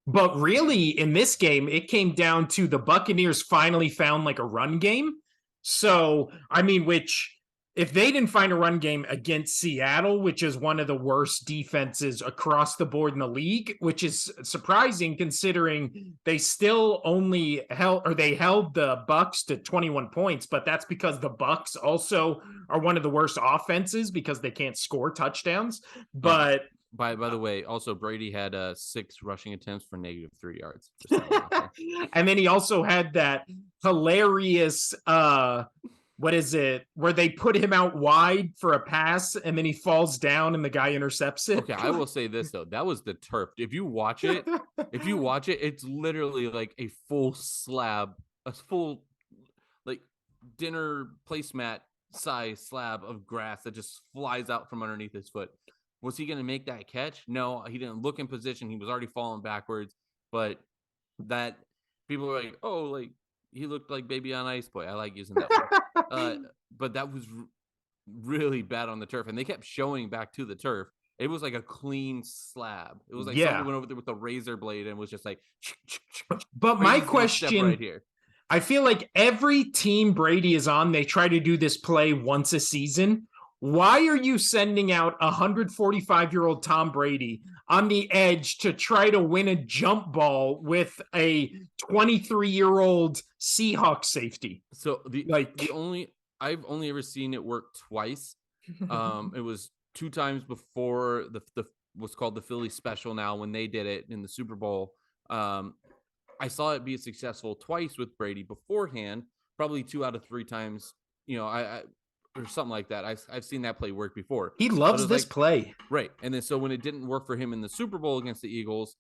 Speaker 1: But really, in this game, it came down to the Buccaneers finally found like a run game. So, I mean, which if they didn't find a run game against Seattle, which is one of the worst defenses across the board in the league, which is surprising considering they still only held or they held the Bucks to 21 points, but that's because the Bucks also are one of the worst offenses because they can't score touchdowns.
Speaker 2: oh,
Speaker 1: But
Speaker 2: by the way, also Brady had 6 rushing attempts for -3 yards. Just throwing that out there.
Speaker 1: and then he also had that hilarious what is it where they put him out wide for a pass and then he falls down and the guy intercepts it.
Speaker 2: Okay, I will say this though, that was the turf. If you watch it, it's literally like a full slab, a full like dinner placemat size slab of grass that just flies out from underneath his foot. Was he going to make that catch? No, he didn't look in position. He was already falling backwards. But that people were like, oh, like he looked like baby on ice boy. I like using that one. But that was really bad on the turf, and they kept showing back to the turf. It was like a clean slab. It was like somebody
Speaker 1: Yeah,
Speaker 2: went over there with a razor blade and was just like,
Speaker 1: but my
Speaker 2: Brady's gonna step right
Speaker 1: question,
Speaker 2: here.
Speaker 1: I feel like every team Brady is on, they try to do this play once a season. Why are you sending out a 145-year-old Tom Brady on the edge to try to win a jump ball with a 23-year-old Seahawks safety?
Speaker 2: So
Speaker 1: Like,
Speaker 2: the only I've only ever seen it work twice. It was 2 times before the what's called the Philly special now when they did it in the Super Bowl. I saw it be successful twice with Brady beforehand, probably 2 out of 3 times, I or something like that. I've seen that play work before.
Speaker 1: he
Speaker 2: But it
Speaker 1: loves
Speaker 2: was
Speaker 1: this
Speaker 2: like
Speaker 1: play.
Speaker 2: right. And then so when it didn't work for him in the Super Bowl against the Eagles,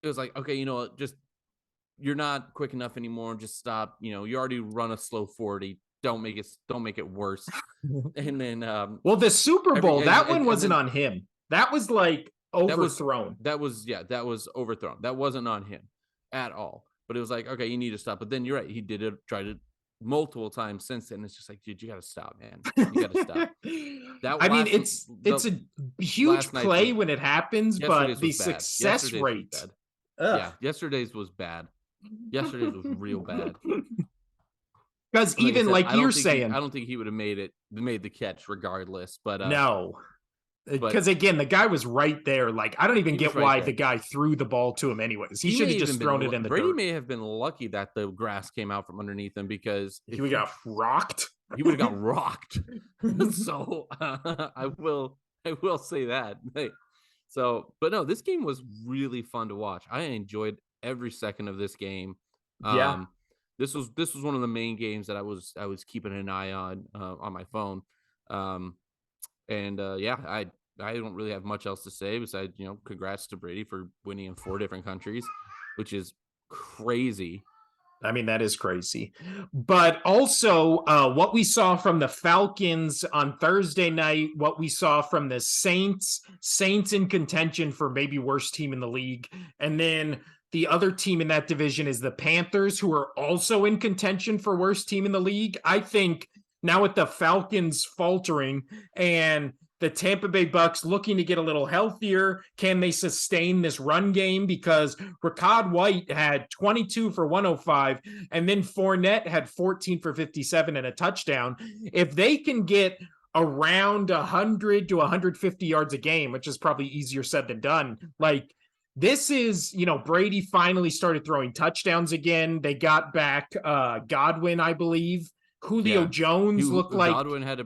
Speaker 2: it was like, okay, just you're not quick enough anymore. Just stop. You already run a slow 40. Don't make it worse. And then
Speaker 1: Well, the Super
Speaker 2: every
Speaker 1: Bowl, that one
Speaker 2: and
Speaker 1: wasn't
Speaker 2: then
Speaker 1: on him. That was like
Speaker 2: that was
Speaker 1: overthrown.
Speaker 2: that was overthrown. That wasn't on him at all. But it was like, okay, you need to stop. But then you're right. He did it, tried it multiple times since then. It's just like, dude, you got to stop, man. You got to stop. That
Speaker 1: I mean,
Speaker 2: last
Speaker 1: it's
Speaker 2: the
Speaker 1: a huge
Speaker 2: last night's
Speaker 1: play
Speaker 2: was
Speaker 1: when it happens, but
Speaker 2: yesterday's
Speaker 1: the
Speaker 2: was bad.
Speaker 1: success
Speaker 2: Yesterday's was
Speaker 1: rate.
Speaker 2: bad.
Speaker 1: Ugh.
Speaker 2: Yeah, yesterday's was bad. Yesterday's was real bad.
Speaker 1: Because
Speaker 2: Like I
Speaker 1: even
Speaker 2: said,
Speaker 1: like you're saying,
Speaker 2: I don't think he would have made the catch regardless.
Speaker 1: no.
Speaker 2: But
Speaker 1: Because again, the guy was right there. Like, I don't even
Speaker 2: he was
Speaker 1: get
Speaker 2: right
Speaker 1: why the
Speaker 2: there.
Speaker 1: guy threw the ball to him anyways. He
Speaker 2: He
Speaker 1: should
Speaker 2: may
Speaker 1: have
Speaker 2: even
Speaker 1: just thrown it in the
Speaker 2: Brady
Speaker 1: dirt.
Speaker 2: may have been lucky that the grass came out from underneath him because
Speaker 1: He would got rocked.
Speaker 2: he would have got rocked. So I will say that. Hey, so, but no, this game was really fun to watch. I enjoyed every second of this game.
Speaker 1: Yeah.
Speaker 2: Um, this was one of the main games that I was keeping an eye on my phone. Um, and yeah, I don't really have much else to say besides congrats to Brady for winning in 4 different countries, which is crazy.
Speaker 1: I mean, that is crazy. But also, what we saw from the Falcons on Thursday night, what we saw from the Saints in contention for maybe worst team in the league. And then the other team in that division is the Panthers, who are also in contention for worst team in the league. I think now with the Falcons faltering and the Tampa Bay Bucks looking to get a little healthier, can they sustain this run game? Because Rachaad White had 22 for 105, and then Fournette had 14 for 57 and a touchdown. If they can get around 100 to 150 yards a game, which is probably easier said than done, like this is, Brady finally started throwing touchdowns again. They got back Godwin, I believe. Julio
Speaker 2: Yeah,
Speaker 1: Jones looked like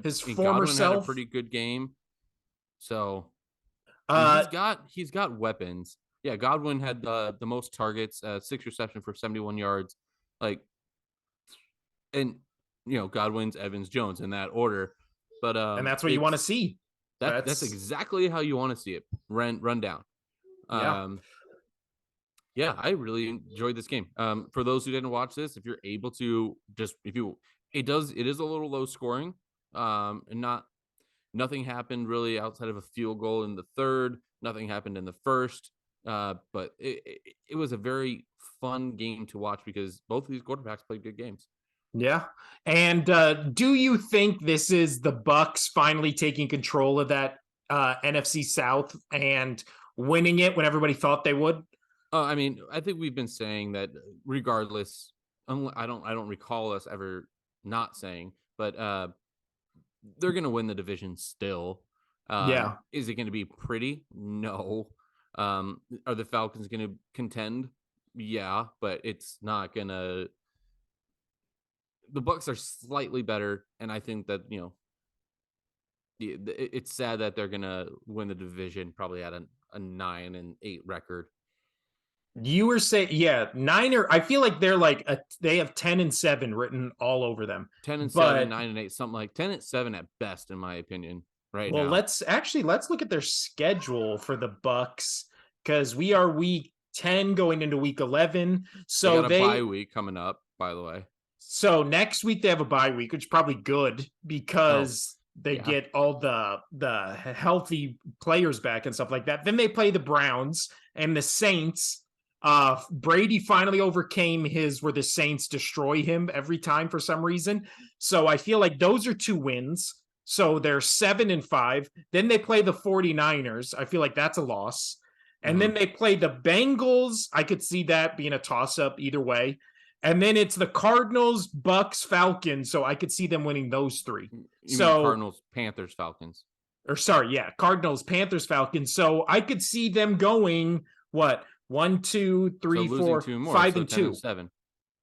Speaker 1: his former
Speaker 2: Godwin had a
Speaker 1: self.
Speaker 2: pretty good game. So, and
Speaker 1: Uh,
Speaker 2: he's got weapons. Yeah, Godwin had the most targets, 6 reception for 71 yards. Like, and Godwin's, Evans, Jones in that order. But
Speaker 1: and that's what you want to
Speaker 2: it's
Speaker 1: see.
Speaker 2: that's exactly how you want to see it run down.
Speaker 1: Yeah.
Speaker 2: Yeah, I really enjoyed this game. For those who didn't watch this, if you're able to just if you it is a little low scoring. And nothing happened really outside of a field goal in the third. Nothing happened in the first. But it was a very fun game to watch because both of these quarterbacks played good games.
Speaker 1: Yeah. And do you think this is the Bucks finally taking control of that NFC South and winning it when everybody thought they would?
Speaker 2: I mean, I think we've been saying that regardless. I don't recall us ever not saying, but they're going to win the division still.
Speaker 1: Yeah.
Speaker 2: Is it going to be pretty? No. Are the Falcons going to contend? Yeah, but it's not going to. The Bucks are slightly better, and I think that it's sad that they're going to win the division probably at a 9-8 record.
Speaker 1: You were saying, yeah, Niner. I feel like they're like they have 10-7 written all over them.
Speaker 2: 10-7,
Speaker 1: But
Speaker 2: 9-8, something like 10-7 at best, in my opinion, right
Speaker 1: well,
Speaker 2: now.
Speaker 1: let's look at their schedule for the Bucks because we are week 10 going into week 11.
Speaker 2: They got a bye week coming up, by the way.
Speaker 1: So next week they have a bye week, which is probably good
Speaker 2: Oh,
Speaker 1: because they
Speaker 2: yeah.
Speaker 1: get all the healthy players back and stuff like that. Then they play the Browns and the Saints. Brady finally overcame his where the Saints destroy him every time for some reason. So I feel like those are 2 wins. So they're 7-5. Then they play the 49ers. I feel like that's a loss. And
Speaker 2: Mm-hmm.
Speaker 1: then they play the Bengals. I could see that being a toss up either way. And then it's the Cardinals, Bucks, Falcons. So I could see them winning those three.
Speaker 2: You mean
Speaker 1: So,
Speaker 2: Cardinals, Panthers, Falcons?
Speaker 1: or sorry, yeah, Cardinals, Panthers, Falcons. So I could see them going what one, two,
Speaker 2: So
Speaker 1: three,
Speaker 2: losing
Speaker 1: four,
Speaker 2: 2 more,
Speaker 1: five,
Speaker 2: so
Speaker 1: and
Speaker 2: 10 and
Speaker 1: two.
Speaker 2: 7.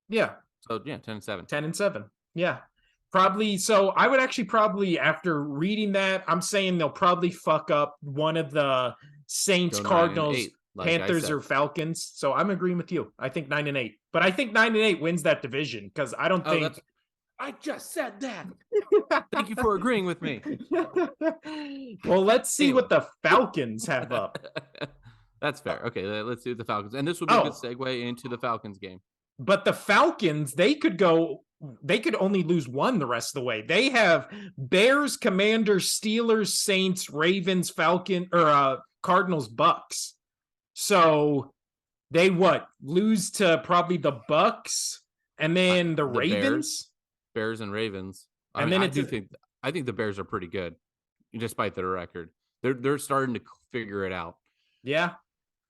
Speaker 1: Yeah,
Speaker 2: So yeah, 10-7.
Speaker 1: 10-7. Yeah, probably. So I would actually probably after reading that, I'm saying they'll probably fuck up one of the Saints,
Speaker 2: Go nine and
Speaker 1: Cardinals,
Speaker 2: eight, like I
Speaker 1: Panthers,
Speaker 2: said.
Speaker 1: or Falcons. So I'm agreeing with you. I think 9-8, but I think 9-8 wins that division because I don't
Speaker 2: Oh, that's.
Speaker 1: think.
Speaker 2: I just said that. Thank you for agreeing with me.
Speaker 1: Well, let's see what
Speaker 2: Anyway,
Speaker 1: the Falcons have up.
Speaker 2: that's fair. Okay, let's do the Falcons, and this would be a good
Speaker 1: Oh,
Speaker 2: segue into the Falcons game.
Speaker 1: but the Falcons, they could only lose one the rest of the way. They have Bears, Commanders, Steelers, Saints, Ravens, Falcon, or Cardinals, Bucks. So they what? Lose to probably the Bucks and then the
Speaker 2: The
Speaker 1: Ravens.
Speaker 2: Bears and Ravens. I
Speaker 1: And
Speaker 2: mean,
Speaker 1: then
Speaker 2: I
Speaker 1: it's
Speaker 2: do think I think the Bears are pretty good, despite their record. They're starting to figure it out.
Speaker 1: yeah.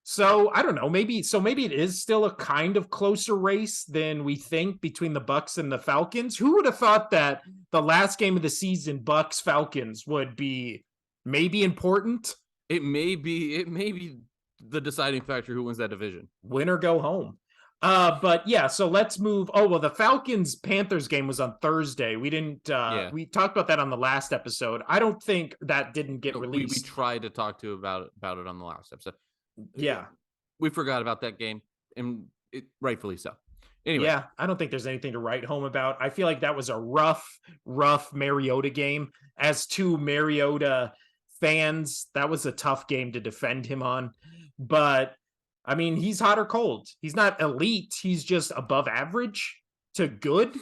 Speaker 1: So I don't know. Maybe it is still a kind of closer race than we think between the Bucks and the Falcons. Who would have thought that the last game of the season, Bucks Falcons, would be maybe important?
Speaker 2: It may be the deciding factor who wins that division.
Speaker 1: Win or go home. But yeah, so let's move. Oh well, the Falcons Panthers game was on Thursday. We didn't
Speaker 2: Yeah,
Speaker 1: we talked about that on the last episode. I don't think that didn't get
Speaker 2: no, we
Speaker 1: released.
Speaker 2: tried to talk to about it on the last episode.
Speaker 1: Yeah.
Speaker 2: We forgot about that game, and rightfully so. Anyway,
Speaker 1: Yeah, I don't think there's anything to write home about. I feel like that was a rough Mariota game. As two Mariota fans, that was a tough game to defend him on. But I mean, he's hot or cold. He's not elite. He's just above average to good.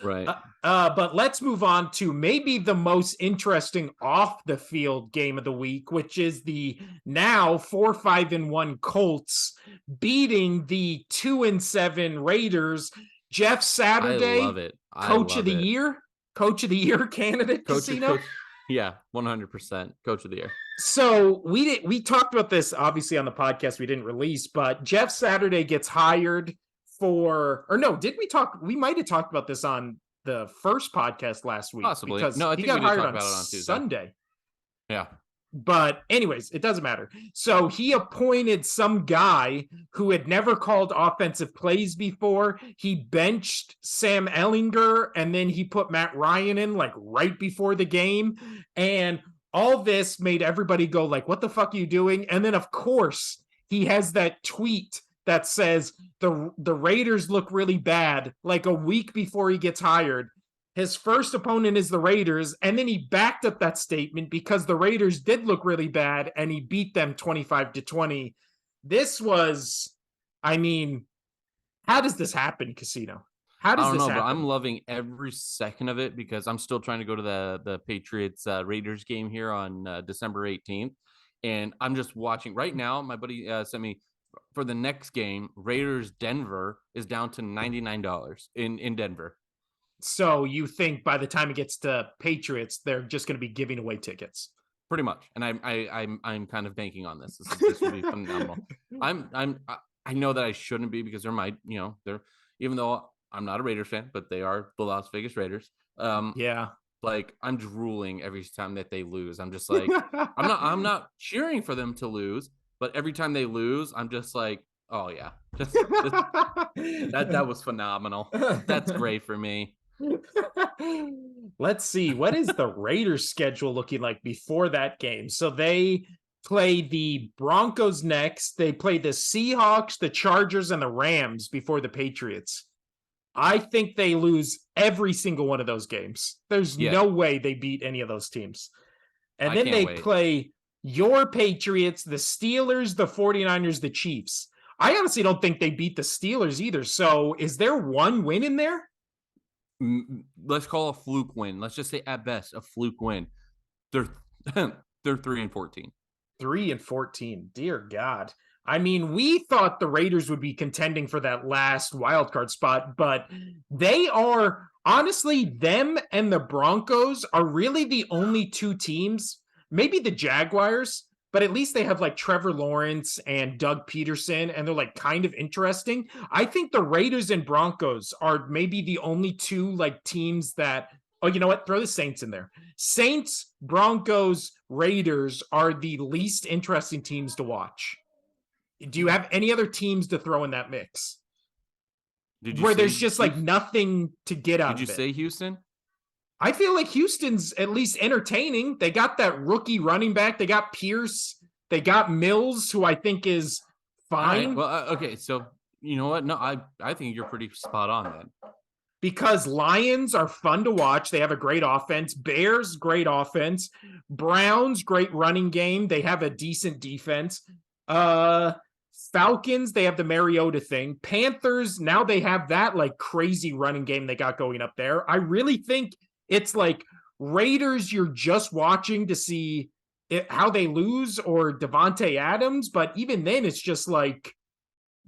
Speaker 2: right.
Speaker 1: But let's move on to maybe the most interesting off the field game of the week, which is the now 4-5-1 Colts beating the 2-7 Raiders. Jeff
Speaker 2: I love
Speaker 1: Saturday,
Speaker 2: it. I
Speaker 1: coach of
Speaker 2: love
Speaker 1: the
Speaker 2: it.
Speaker 1: year, coach of the year candidate, Casino.
Speaker 2: Coach. Yeah, 100% coach of the year.
Speaker 1: So we talked about this obviously on the podcast we didn't release, but Jeff Saturday gets hired for, or no, did we talk? We might have talked about this on the first podcast last week
Speaker 2: Possibly.
Speaker 1: because
Speaker 2: No, I
Speaker 1: he
Speaker 2: think we
Speaker 1: got
Speaker 2: did
Speaker 1: hired
Speaker 2: talk
Speaker 1: on
Speaker 2: about it on Tuesday.
Speaker 1: Sunday.
Speaker 2: Yeah.
Speaker 1: But anyways, it doesn't matter. So he appointed some guy who had never called offensive plays before. He benched Sam Ellinger and then he put Matt Ryan in like right before the game. And all this made everybody go like, what the fuck are you doing? And then of course he has that tweet that says the Raiders look really bad like a week before he gets hired. His first opponent is the Raiders, and then he backed up that statement because the Raiders did look really bad and he beat them 25-20. This was, I mean, how does this happen, Casino? How
Speaker 2: I
Speaker 1: does
Speaker 2: don't
Speaker 1: this
Speaker 2: know, but I'm
Speaker 1: happen?
Speaker 2: loving every second of it because I'm still trying to go to the Patriots Raiders game here on December 18th, and I'm just watching right now. My buddy sent me for the next game. Raiders Denver is down to $99 in Denver.
Speaker 1: So you think by the time it gets to Patriots, they're just going to be giving away tickets?
Speaker 2: Pretty much, and I'm kind of banking on this. This will be phenomenal. I know that I shouldn't be because they're my they're even though I'm not a Raiders fan, but they are the Las Vegas Raiders.
Speaker 1: Yeah.
Speaker 2: Like I'm drooling every time that they lose. I'm just like I'm not cheering for them to lose, but every time they lose, I'm just like, oh yeah, just that was phenomenal. That's great for me.
Speaker 1: Let's see. What is the Raiders schedule looking like before that game? So they play the Broncos next. They play the Seahawks, the Chargers, and the Rams before the Patriots. I think they lose every single one of those games. There's
Speaker 2: Yeah,
Speaker 1: no way they beat any of those teams. And
Speaker 2: I
Speaker 1: then
Speaker 2: can't
Speaker 1: they
Speaker 2: wait.
Speaker 1: play your Patriots, the Steelers, the 49ers, the Chiefs. I honestly don't think they beat the Steelers either. So is there one win in there?
Speaker 2: Let's call a fluke win. Let's just say at best a fluke win. They're they're 3-14.
Speaker 1: 3-14. Dear God. I mean, we thought the Raiders would be contending for that last wildcard spot, but they are honestly, them and the Broncos are really the only two teams, maybe the Jaguars, but at least they have like Trevor Lawrence and Doug Peterson, and they're like kind of interesting. I think the Raiders and Broncos are maybe the only two like teams that, oh, you know what? Throw the Saints in there. Saints, Broncos, Raiders are the least interesting teams to watch. Do you have any other teams to throw in that mix
Speaker 2: Did you
Speaker 1: where
Speaker 2: say
Speaker 1: there's just like nothing to get out
Speaker 2: Did you
Speaker 1: of it?
Speaker 2: say Houston?
Speaker 1: I feel like Houston's at least entertaining. They got that rookie running back. They got Pierce. They got Mills, who I think is
Speaker 2: All right.
Speaker 1: fine.
Speaker 2: Well, okay. So you know what? No, I think you're pretty spot on then.
Speaker 1: Because Lions are fun to watch. They have a great offense. Bears, great offense. Browns, great running game. They have a decent defense. Falcons, they have the Mariota thing. Panthers, now they have that like crazy running game they got going up there. I really think it's like Raiders, you're just watching to see how they lose, or Devontae Adams. But even then, it's just like,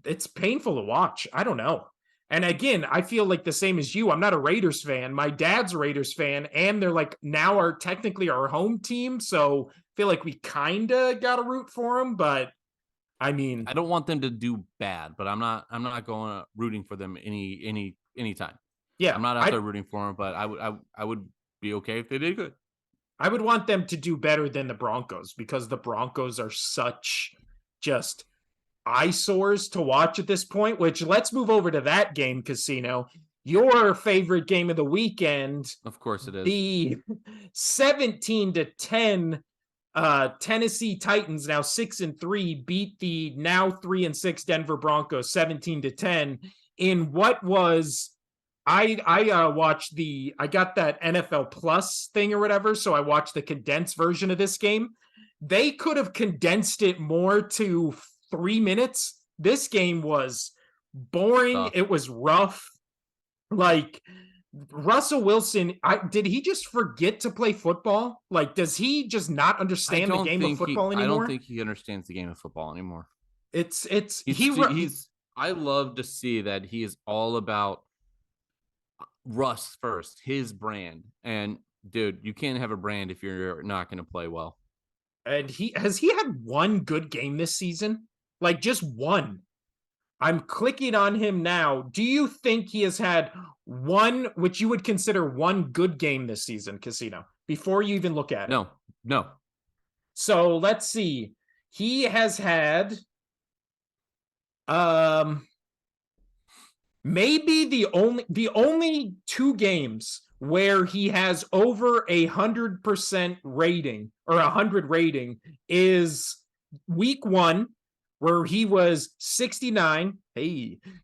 Speaker 1: it's painful to watch. I don't know. And again, I feel like the same as you. I'm not a Raiders fan. My dad's a Raiders fan, and they're like now are technically our home team. So I feel like we kind of got to root for them. But I mean,
Speaker 2: I don't want them to do bad, but I'm not going rooting for them anytime.
Speaker 1: yeah,
Speaker 2: I'm not out there rooting for them, but I would be okay if they did good.
Speaker 1: I would want them to do better than the Broncos, because the Broncos are such just eyesores to watch at this point. Which, let's move over to that game, Casino. Your favorite game of the weekend,
Speaker 2: Of course it is.
Speaker 1: the 17-10 Tennessee Titans, now 6-3, beat the now 3-6 Denver Broncos 17-10 in what was, I watched I got that NFL Plus thing or whatever, so I watched the condensed version of this game. They could have condensed it more to 3 minutes. This game was boring.
Speaker 2: Tough.
Speaker 1: It was rough. Like, Russell Wilson, did he just forget to play football? Like, does he just not understand the game of football
Speaker 2: I don't
Speaker 1: anymore?
Speaker 2: think he understands the game of football anymore.
Speaker 1: It's
Speaker 2: He's I love to see that he is all about Russ first, his brand. And dude, you can't have a brand if you're not going to play well.
Speaker 1: and he had one good game this season, like just one. I'm clicking on him now. Do you think he has had one, which you would consider one good game this season, Casino, before you even look at it?
Speaker 2: No.
Speaker 1: So let's see. He has had maybe the only two games where he has over 100% rating, or 100 rating, is week 1, where he was 69,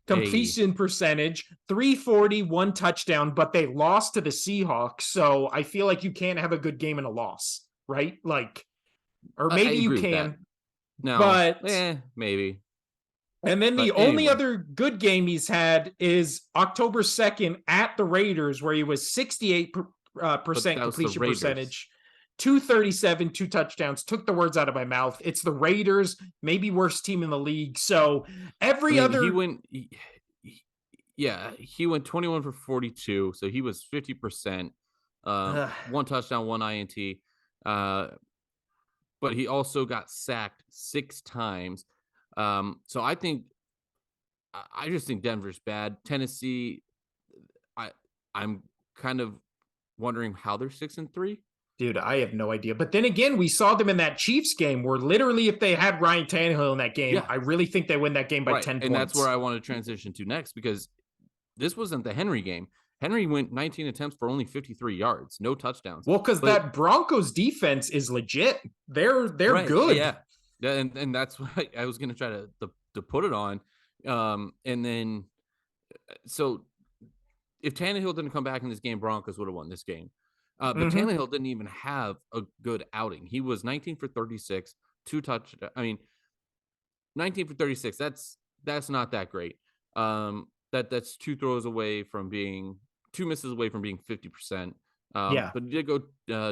Speaker 1: completion percentage, 340, 1 touchdown, but they lost to the Seahawks. So I feel like you can't have a good game and a loss, right? Like, or maybe you can, but
Speaker 2: Maybe.
Speaker 1: and then the
Speaker 2: But
Speaker 1: only
Speaker 2: anyway,
Speaker 1: other good game he's had is October 2nd at the Raiders, where he was 68% completion percentage, 237, 2 touchdowns. Took the words out of my mouth. It's the Raiders, maybe worst team in the league. So
Speaker 2: I
Speaker 1: every
Speaker 2: mean,
Speaker 1: other,
Speaker 2: Yeah, he went 21 for 42, so he was 50%.
Speaker 1: Ugh.
Speaker 2: One touchdown, one INT. Uh, but he also got sacked 6 times. So I just think Denver's bad. Tennessee, I I'm kind of wondering how they're 6-3.
Speaker 1: Dude, I have no idea. But then again, we saw them in that Chiefs game where literally, if they had Ryan Tannehill in that game,
Speaker 2: Yeah,
Speaker 1: I really think they win that game by
Speaker 2: right.
Speaker 1: 10
Speaker 2: And that's where
Speaker 1: points.
Speaker 2: I want to transition to next because this wasn't the Henry game. Henry went 19 attempts for only 53 yards, no touchdowns.
Speaker 1: Well, because
Speaker 2: But
Speaker 1: that Broncos defense is legit. They're
Speaker 2: right,
Speaker 1: good.
Speaker 2: yeah, and that's what I was going to try to put it on. And then so if Tannehill didn't come back in this game, Broncos would have won this game. But
Speaker 1: Mm-hmm.
Speaker 2: Tannehill didn't even have a good outing. He was 19 for 36, two touchdowns. I mean, 19 for 36. That's not that great. That's two throws away from being two misses away from being 50%.
Speaker 1: Yeah.
Speaker 2: But he did go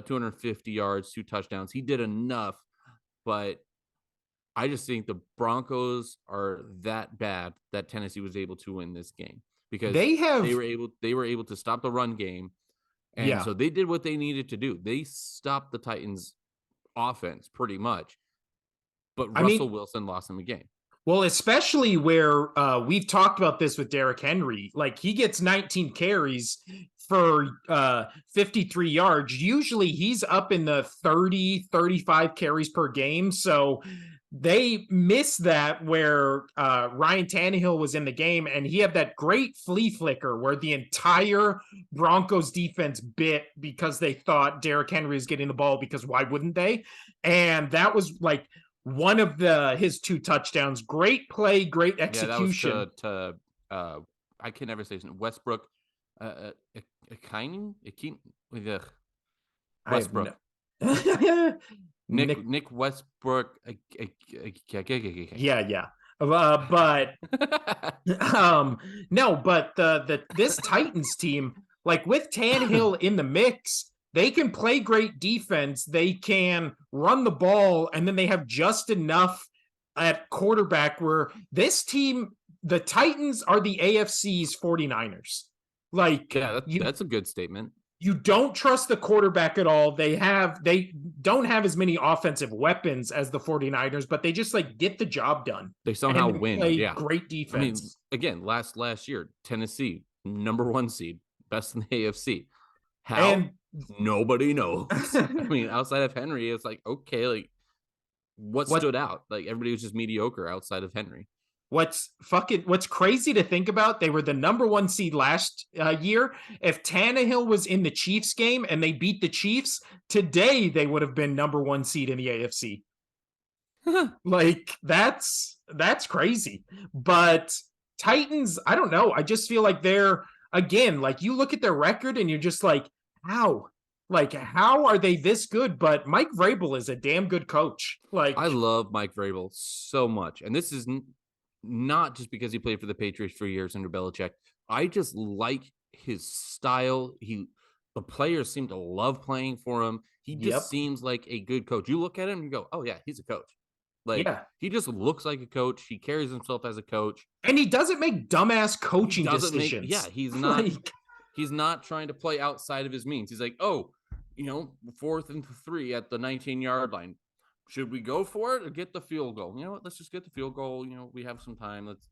Speaker 2: 250 yards, two touchdowns. He did enough, but I just think the Broncos are that bad that Tennessee was able to win this game because
Speaker 1: They
Speaker 2: they
Speaker 1: have,
Speaker 2: were able to stop the run game, and
Speaker 1: yeah.
Speaker 2: so they did what they needed to do. They stopped the Titans' offense pretty much, but
Speaker 1: I
Speaker 2: Russell
Speaker 1: mean,
Speaker 2: Wilson lost them a game.
Speaker 1: well, especially where we've talked about this with Derrick Henry. Like he gets 19 carries for 53 yards. Usually he's up in the 30, 35 carries per game. So they missed that where Ryan Tannehill was in the game and he had that great flea flicker where the entire Broncos defense bit because they thought Derrick Henry was getting the ball because why wouldn't they? And that was like one of his two touchdowns. Great play, great
Speaker 2: Yeah, that was
Speaker 1: execution.
Speaker 2: to I can never say Westbrook,
Speaker 1: I have
Speaker 2: Westbrook,
Speaker 1: no Nick.
Speaker 2: Nick Westbrook.
Speaker 1: Yeah, yeah. But no, but the this Titans team, like with Tannehill in the mix, they can play great defense. They can run the ball, and then they have just enough at quarterback where this team, the Titans are the AFC's 49ers. Like
Speaker 2: Yeah,
Speaker 1: you
Speaker 2: that's a good statement.
Speaker 1: you don't trust the quarterback at all. They don't have as many offensive weapons as the 49ers, but they just like get the job done
Speaker 2: They somehow
Speaker 1: and
Speaker 2: win.
Speaker 1: play
Speaker 2: Yeah,
Speaker 1: great
Speaker 2: I mean,
Speaker 1: defense.
Speaker 2: again, last year, Tennessee, #1 seed, best in the AFC. How?
Speaker 1: And
Speaker 2: Nobody knows. I mean, outside of Henry, it's like, okay, like what
Speaker 1: what
Speaker 2: stood out? Like everybody was just mediocre outside of Henry.
Speaker 1: what's crazy to think about, they were the #1 seed last year. If Tannehill was in the Chiefs game and they beat the Chiefs, today they would have been #1 seed in the AFC. Like that's crazy. But Titans, I don't know. I just feel like they're again, like you look at their record and you're just like, how? Like, how are they this good? But Mike Vrabel is a damn good coach.
Speaker 2: I
Speaker 1: Like,
Speaker 2: love Mike Vrabel so much. And this is not just because he played for the Patriots for years under Belichick. I just like his style. The players seem to love playing for him. He just
Speaker 1: yep.
Speaker 2: seems like a good coach. You look at him and you go, "Oh yeah, he's a coach." Like
Speaker 1: Yeah.
Speaker 2: he just looks like a coach. He carries himself as a coach.
Speaker 1: And he doesn't make dumbass
Speaker 2: He
Speaker 1: coaching
Speaker 2: doesn't make
Speaker 1: decisions.
Speaker 2: he's
Speaker 1: Like,
Speaker 2: not trying to play outside of his means. He's like, "Oh, 4th and 3 at the 19-yard line. Should we go for it or get the field goal? You know what? Let's just get the field goal. We have some time. Let's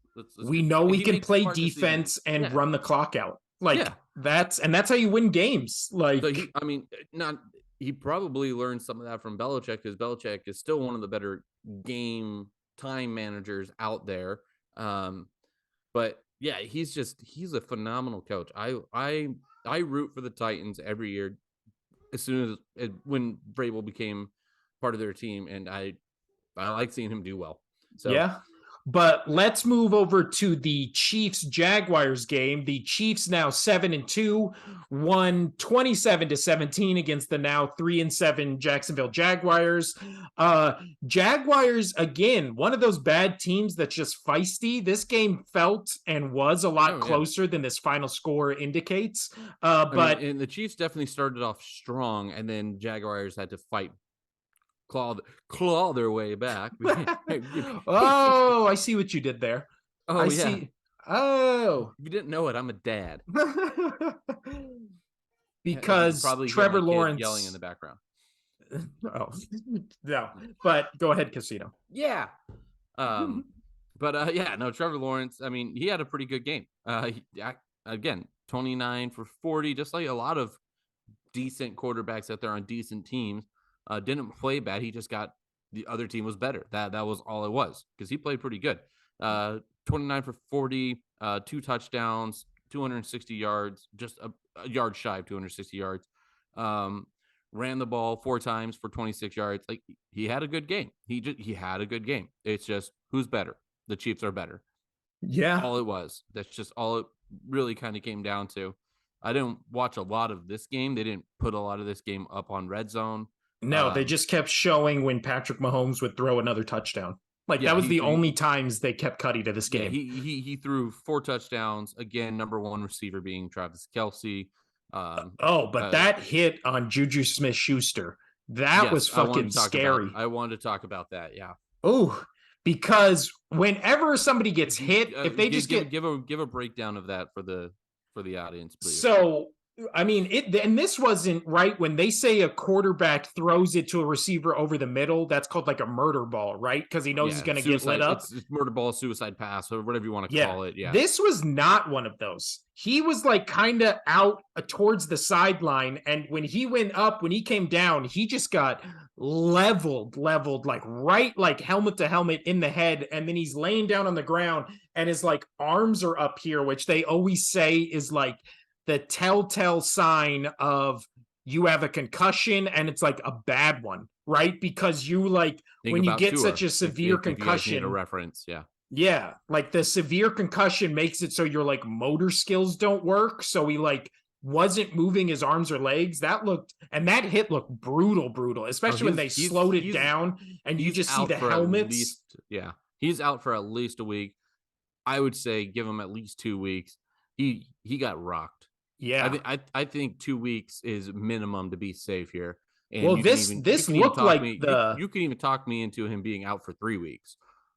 Speaker 1: we
Speaker 2: get."
Speaker 1: know we
Speaker 2: He
Speaker 1: can
Speaker 2: makes
Speaker 1: play
Speaker 2: smart decisions.
Speaker 1: defense and
Speaker 2: Yeah,
Speaker 1: run the clock out. Like,
Speaker 2: yeah.
Speaker 1: that's how you win games.
Speaker 2: So
Speaker 1: Like,
Speaker 2: I mean, not he probably learned some of that from Belichick because Belichick is still one of the better game time managers out there. But yeah, he's a phenomenal coach. I root for the Titans every year as soon as when Vrabel became part of their team, and I like seeing him do well. So
Speaker 1: yeah. But let's move over to the Chiefs Jaguars game. The Chiefs now 7-2, won 27-17 against the now 3-7 Jacksonville Jaguars. Jaguars, again, one of those bad teams that's just feisty. This game felt and was a lot
Speaker 2: oh yeah,
Speaker 1: closer than this final score indicates.
Speaker 2: I mean,
Speaker 1: But
Speaker 2: and the Chiefs definitely started off strong, and then Jaguars had to fight claw their way back.
Speaker 1: oh, I see what you did there. I
Speaker 2: Oh yeah,
Speaker 1: see. Oh.
Speaker 2: If you didn't know it, I'm a dad. As you can
Speaker 1: Because
Speaker 2: probably hear my
Speaker 1: Trevor
Speaker 2: kid yelling in
Speaker 1: Lawrence.
Speaker 2: the background.
Speaker 1: Oh, no. But go ahead, Casino.
Speaker 2: Yeah. Um, but yeah, no, Trevor Lawrence, I mean, he had a pretty good game. Again, 29 for 40, just like a lot of decent quarterbacks out there on decent teams. Didn't play bad. He just got the other team was better. That was all it was because he played pretty good. 29 for 40, 2 touchdowns, 260 yards, just a yard shy of 260 yards. Um, ran the ball 4 times for 26 yards. Like he had a good game. He had a good game. It's just who's better. The Chiefs are better.
Speaker 1: Yeah.
Speaker 2: All it was. That's just all it really kind of came down to. I didn't watch a lot of this game. They didn't put a lot of this game up on Red Zone.
Speaker 1: No, they just kept showing when Patrick Mahomes would throw another touchdown. Like that
Speaker 2: Yeah,
Speaker 1: was the only times they kept cutting to this
Speaker 2: yeah,
Speaker 1: game.
Speaker 2: he threw 4 touchdowns. Again, number one receiver being Travis Kelce.
Speaker 1: But that hit on Juju Smith-Schuster, that
Speaker 2: Yes,
Speaker 1: was fucking scary.
Speaker 2: I wanted to talk about that. Yeah.
Speaker 1: Oh, because whenever somebody gets hit, if they just get
Speaker 2: give a breakdown of that for the audience, please.
Speaker 1: so I mean, and this wasn't right when they say a quarterback throws it to a receiver over the middle. That's called like a murder ball, right? Because he knows he's going to get lit up.
Speaker 2: It's murder ball, suicide pass, or whatever you want to call it. Yeah.
Speaker 1: This was not one of those. He was like kind of out towards the sideline. And when he went up, when he came down, he just got leveled, like right, like helmet to helmet in the head. And then he's laying down on the ground and his like arms are up here, which they always say is like the telltale sign of you have a concussion and it's like a bad one, right? Because you like
Speaker 2: Think
Speaker 1: when you get
Speaker 2: Tua,
Speaker 1: such a severe
Speaker 2: if you guys need
Speaker 1: concussion,
Speaker 2: a reference, yeah.
Speaker 1: Yeah, like the severe concussion makes it so your like motor skills don't work. So he like wasn't moving his arms or legs. That looked and that hit looked brutal, especially when they slowed it down and you just see the helmets.
Speaker 2: He's out for at least a week. I would say give him at least 2 weeks. He got rocked.
Speaker 1: Yeah,
Speaker 2: I think 2 weeks is minimum to be safe here. And
Speaker 1: well, this looked like
Speaker 2: you can even talk me into him being out for 3 weeks.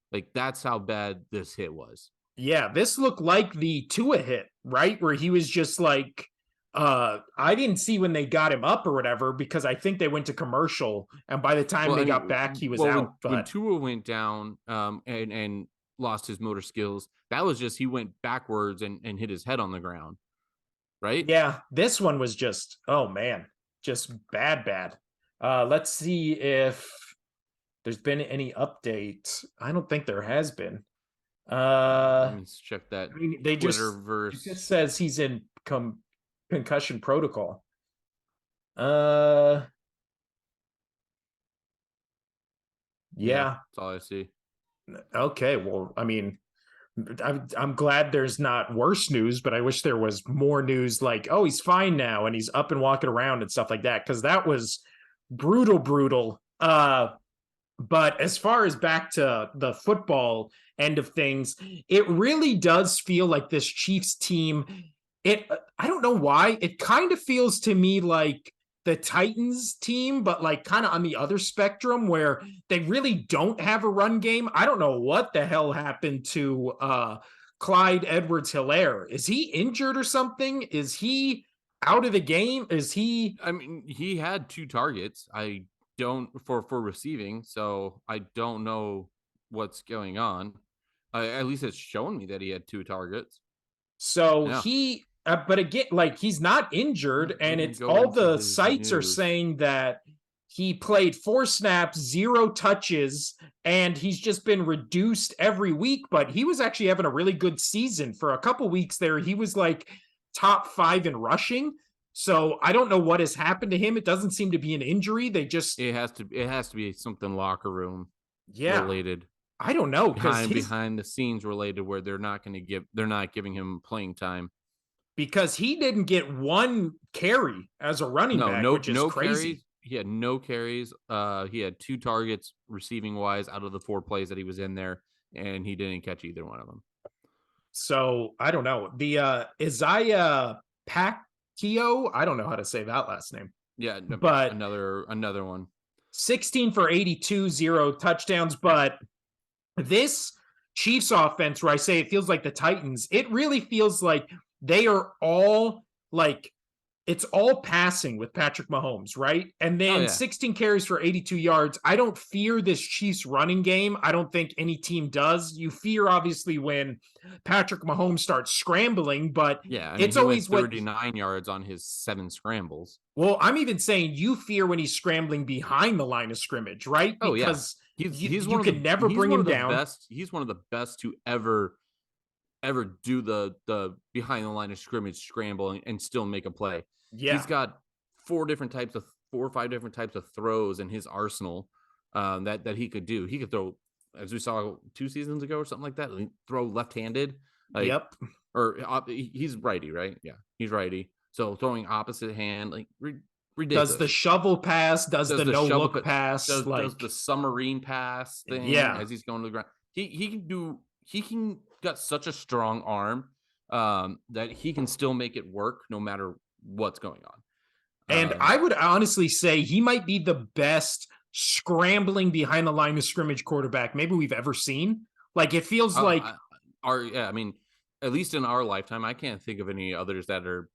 Speaker 2: Like that's how bad this hit was.
Speaker 1: Yeah, this looked like the Tua hit, right? Where he was just like, I didn't see when they got him up or whatever because I think they went to commercial, and by the time they got back, he was out.
Speaker 2: When Tua went down, and lost his motor skills, that was just he went backwards and hit his head on the ground, right?
Speaker 1: Yeah, this one was just, oh man, just bad. Let's see if there's been any update. I don't think there has been.
Speaker 2: Let me check that.
Speaker 1: I mean, they it just says he's in concussion protocol. Yeah,
Speaker 2: that's all I see.
Speaker 1: Okay, well, I mean, I'm glad there's not worse news, but I wish there was more news like, oh, he's fine now and he's up and walking around and stuff like that, because that was brutal. But as far as back to the football end of things, it really does feel like this Chiefs team, I don't know why, it kind of feels to me like the Titans team, but like kind of on the other spectrum where they really don't have a run game. I don't know what the hell happened to Clyde Edwards-Helaire. Is he injured or something? Is he out of the game?
Speaker 2: I mean, he had 2 targets. I don't for receiving, so I don't know what's going on. At least it's shown me that he had 2 targets.
Speaker 1: So he but again, like he's not injured, and it's all the sites are saying that he played 4 snaps, 0 touches, and he's just been reduced every week. But he was actually having a really good season for a couple weeks there. He was like top 5 in rushing. So I don't know what has happened to him. It doesn't seem to be an injury. They just
Speaker 2: it has to be something locker room related.
Speaker 1: I don't know,
Speaker 2: because behind the scenes related where they're not giving him playing time.
Speaker 1: Because he didn't get 1 carry as a running back, which is crazy.
Speaker 2: Carries. He had no carries. He had 2 targets receiving wise out of the 4 plays that he was in there, and he didn't catch either one of them.
Speaker 1: So I don't know. The Isaiah Pacquiao, I don't know how to say that last name.
Speaker 2: Yeah, but another one.
Speaker 1: 16 for 82, 0 touchdowns. But this Chiefs offense, where I say it feels like the Titans, it really feels like they are all like it's all passing with Patrick Mahomes, right? And
Speaker 2: Oh
Speaker 1: then
Speaker 2: yeah,
Speaker 1: 16 carries for 82 yards. I don't fear this Chiefs running game. I don't think any team does. You fear, obviously, when Patrick Mahomes starts scrambling, but
Speaker 2: yeah. I mean,
Speaker 1: it's
Speaker 2: he went
Speaker 1: always what,
Speaker 2: 39 yards on his 7 scrambles.
Speaker 1: well, I'm even saying you fear when he's scrambling behind the line of scrimmage, right?
Speaker 2: Oh yeah,
Speaker 1: Because
Speaker 2: he's he's
Speaker 1: you
Speaker 2: one of the
Speaker 1: can never
Speaker 2: he's
Speaker 1: bring
Speaker 2: one
Speaker 1: him
Speaker 2: of the
Speaker 1: down.
Speaker 2: best. He's one of the best to ever do the behind the line of scrimmage scramble and still make a play. He's
Speaker 1: Yeah.
Speaker 2: got 4 or 5 different types of throws in his arsenal, that he could do. He could throw, as we saw 2 seasons ago or something like that. Throw left-handed, like,
Speaker 1: Yep.
Speaker 2: or he's righty, right? Yeah, he's righty. So throwing opposite hand, like
Speaker 1: Does the
Speaker 2: ridiculous.
Speaker 1: shovel pass? Does
Speaker 2: Does
Speaker 1: the
Speaker 2: the
Speaker 1: no
Speaker 2: shovel
Speaker 1: look
Speaker 2: put
Speaker 1: pass?
Speaker 2: does the
Speaker 1: Like,
Speaker 2: submarine pass thing
Speaker 1: yeah.
Speaker 2: as he's going to the ground? He can do, he can got such a strong arm, that he can still make it work no matter what's going
Speaker 1: And
Speaker 2: on.
Speaker 1: I would honestly say he might be the best scrambling behind the line of scrimmage quarterback maybe we've ever seen. Like, it feels like,
Speaker 2: I, our yeah, I mean, at least in our lifetime, I can't think of any others that are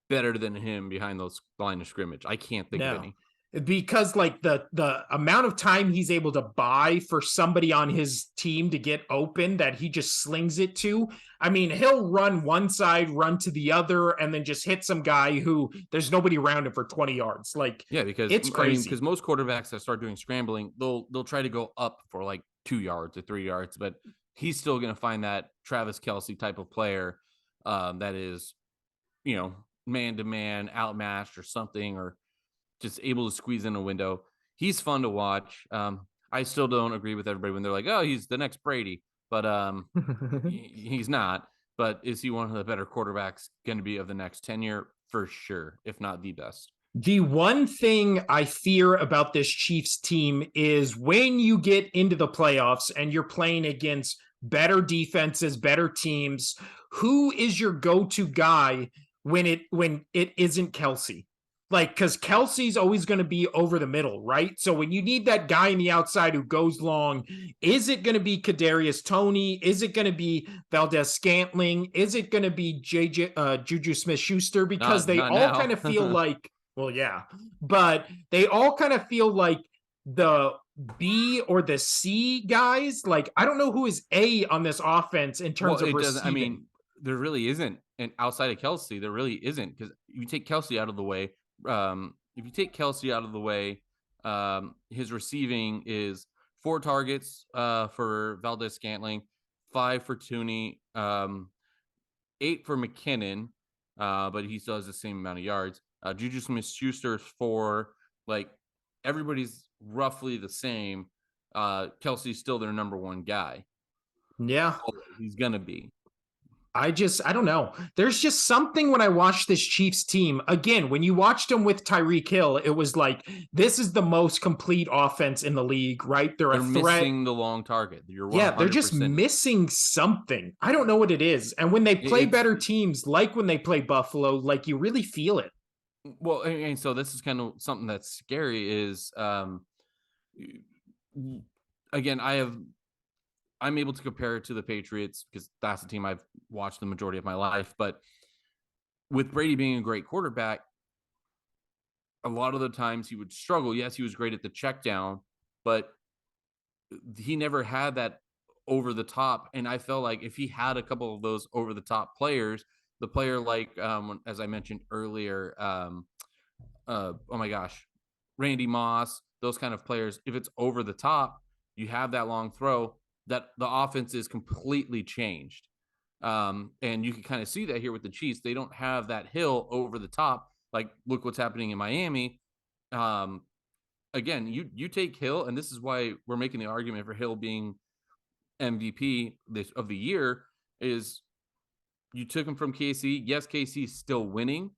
Speaker 2: better than him behind those line of scrimmage. I can't think of
Speaker 1: no,
Speaker 2: any.
Speaker 1: because like the amount of time he's able to buy for somebody on his team to get open that he just slings it to. I mean, he'll run one side, run to the other, and then just hit some guy who there's nobody around him for 20 yards. Like,
Speaker 2: Yeah, because
Speaker 1: it's
Speaker 2: I mean, because
Speaker 1: crazy.
Speaker 2: most quarterbacks that start doing scrambling, they'll try to go up for like 2 yards or 3 yards, but he's still going to find that Travis Kelsey type of player, that is, man to man, outmatched or something, or just able to squeeze in a window. He's fun to watch. I still don't agree with everybody when they're like, "Oh, he's the next Brady," but he's not. But is he one of the better quarterbacks going to be of the next tenure? For sure, if not the best.
Speaker 1: The one thing I fear about this Chiefs team is when you get into the playoffs and you're playing against better defenses, better teams, who is your go-to guy when it isn't Kelsey? Like, because Kelsey's always going to be over the middle, right? So when you need that guy on the outside who goes long, is it going to be Kadarius Toney? Is it going to be Valdez Scantling? Is it going to be Juju Smith Schuster? Because they
Speaker 2: Not
Speaker 1: all kind
Speaker 2: now.
Speaker 1: of feel like, well, yeah, but they all kind of feel like the B or the C guys. Like, I don't know who is A on this offense in
Speaker 2: Well,
Speaker 1: terms of
Speaker 2: it doesn't. I
Speaker 1: receiving.
Speaker 2: mean, there really isn't, and outside of Kelsey, there really isn't, because you take Kelsey out of the way. If you take Kelsey out of the way, his receiving is 4 targets, for Valdez Scantling, 5 for Tooney, 8 for McKinnon, but he still has the same amount of yards. Juju Smith Schuster's 4. Like, everybody's roughly the same. Kelsey's still their number one guy.
Speaker 1: Yeah.
Speaker 2: He's gonna be.
Speaker 1: I don't know. There's just something when I watch this Chiefs team. Again, when you watched them with Tyreek Hill, it was like, this is the most complete offense in the league, right? They're a
Speaker 2: They're
Speaker 1: threat.
Speaker 2: missing the long target. You're
Speaker 1: Yeah, they're just
Speaker 2: 100%.
Speaker 1: missing something. I don't know what it is. And when they play
Speaker 2: It's
Speaker 1: better teams, like when they play Buffalo, like you really feel it.
Speaker 2: well, and so this is kind of something that's scary. Is again, I'm able to compare it to the Patriots because that's the team I've watched the majority of my life. But with Brady being a great quarterback, a lot of the times he would struggle. Yes, he was great at the check down, but he never had that over the top. And I felt like if he had a couple of those over the top players, the player like, as I mentioned earlier, oh my gosh, Randy Moss, those kind of players, if it's over the top, you have that long throw, that the offense is completely changed. And you can kind of see that here with the Chiefs. They don't have that hill over the top. Like, look what's happening in Miami. Um, Again, you take Hill, and this is why we're making the argument for Hill being MVP of the year. Is you took him from KC. Yes, KC is still winning,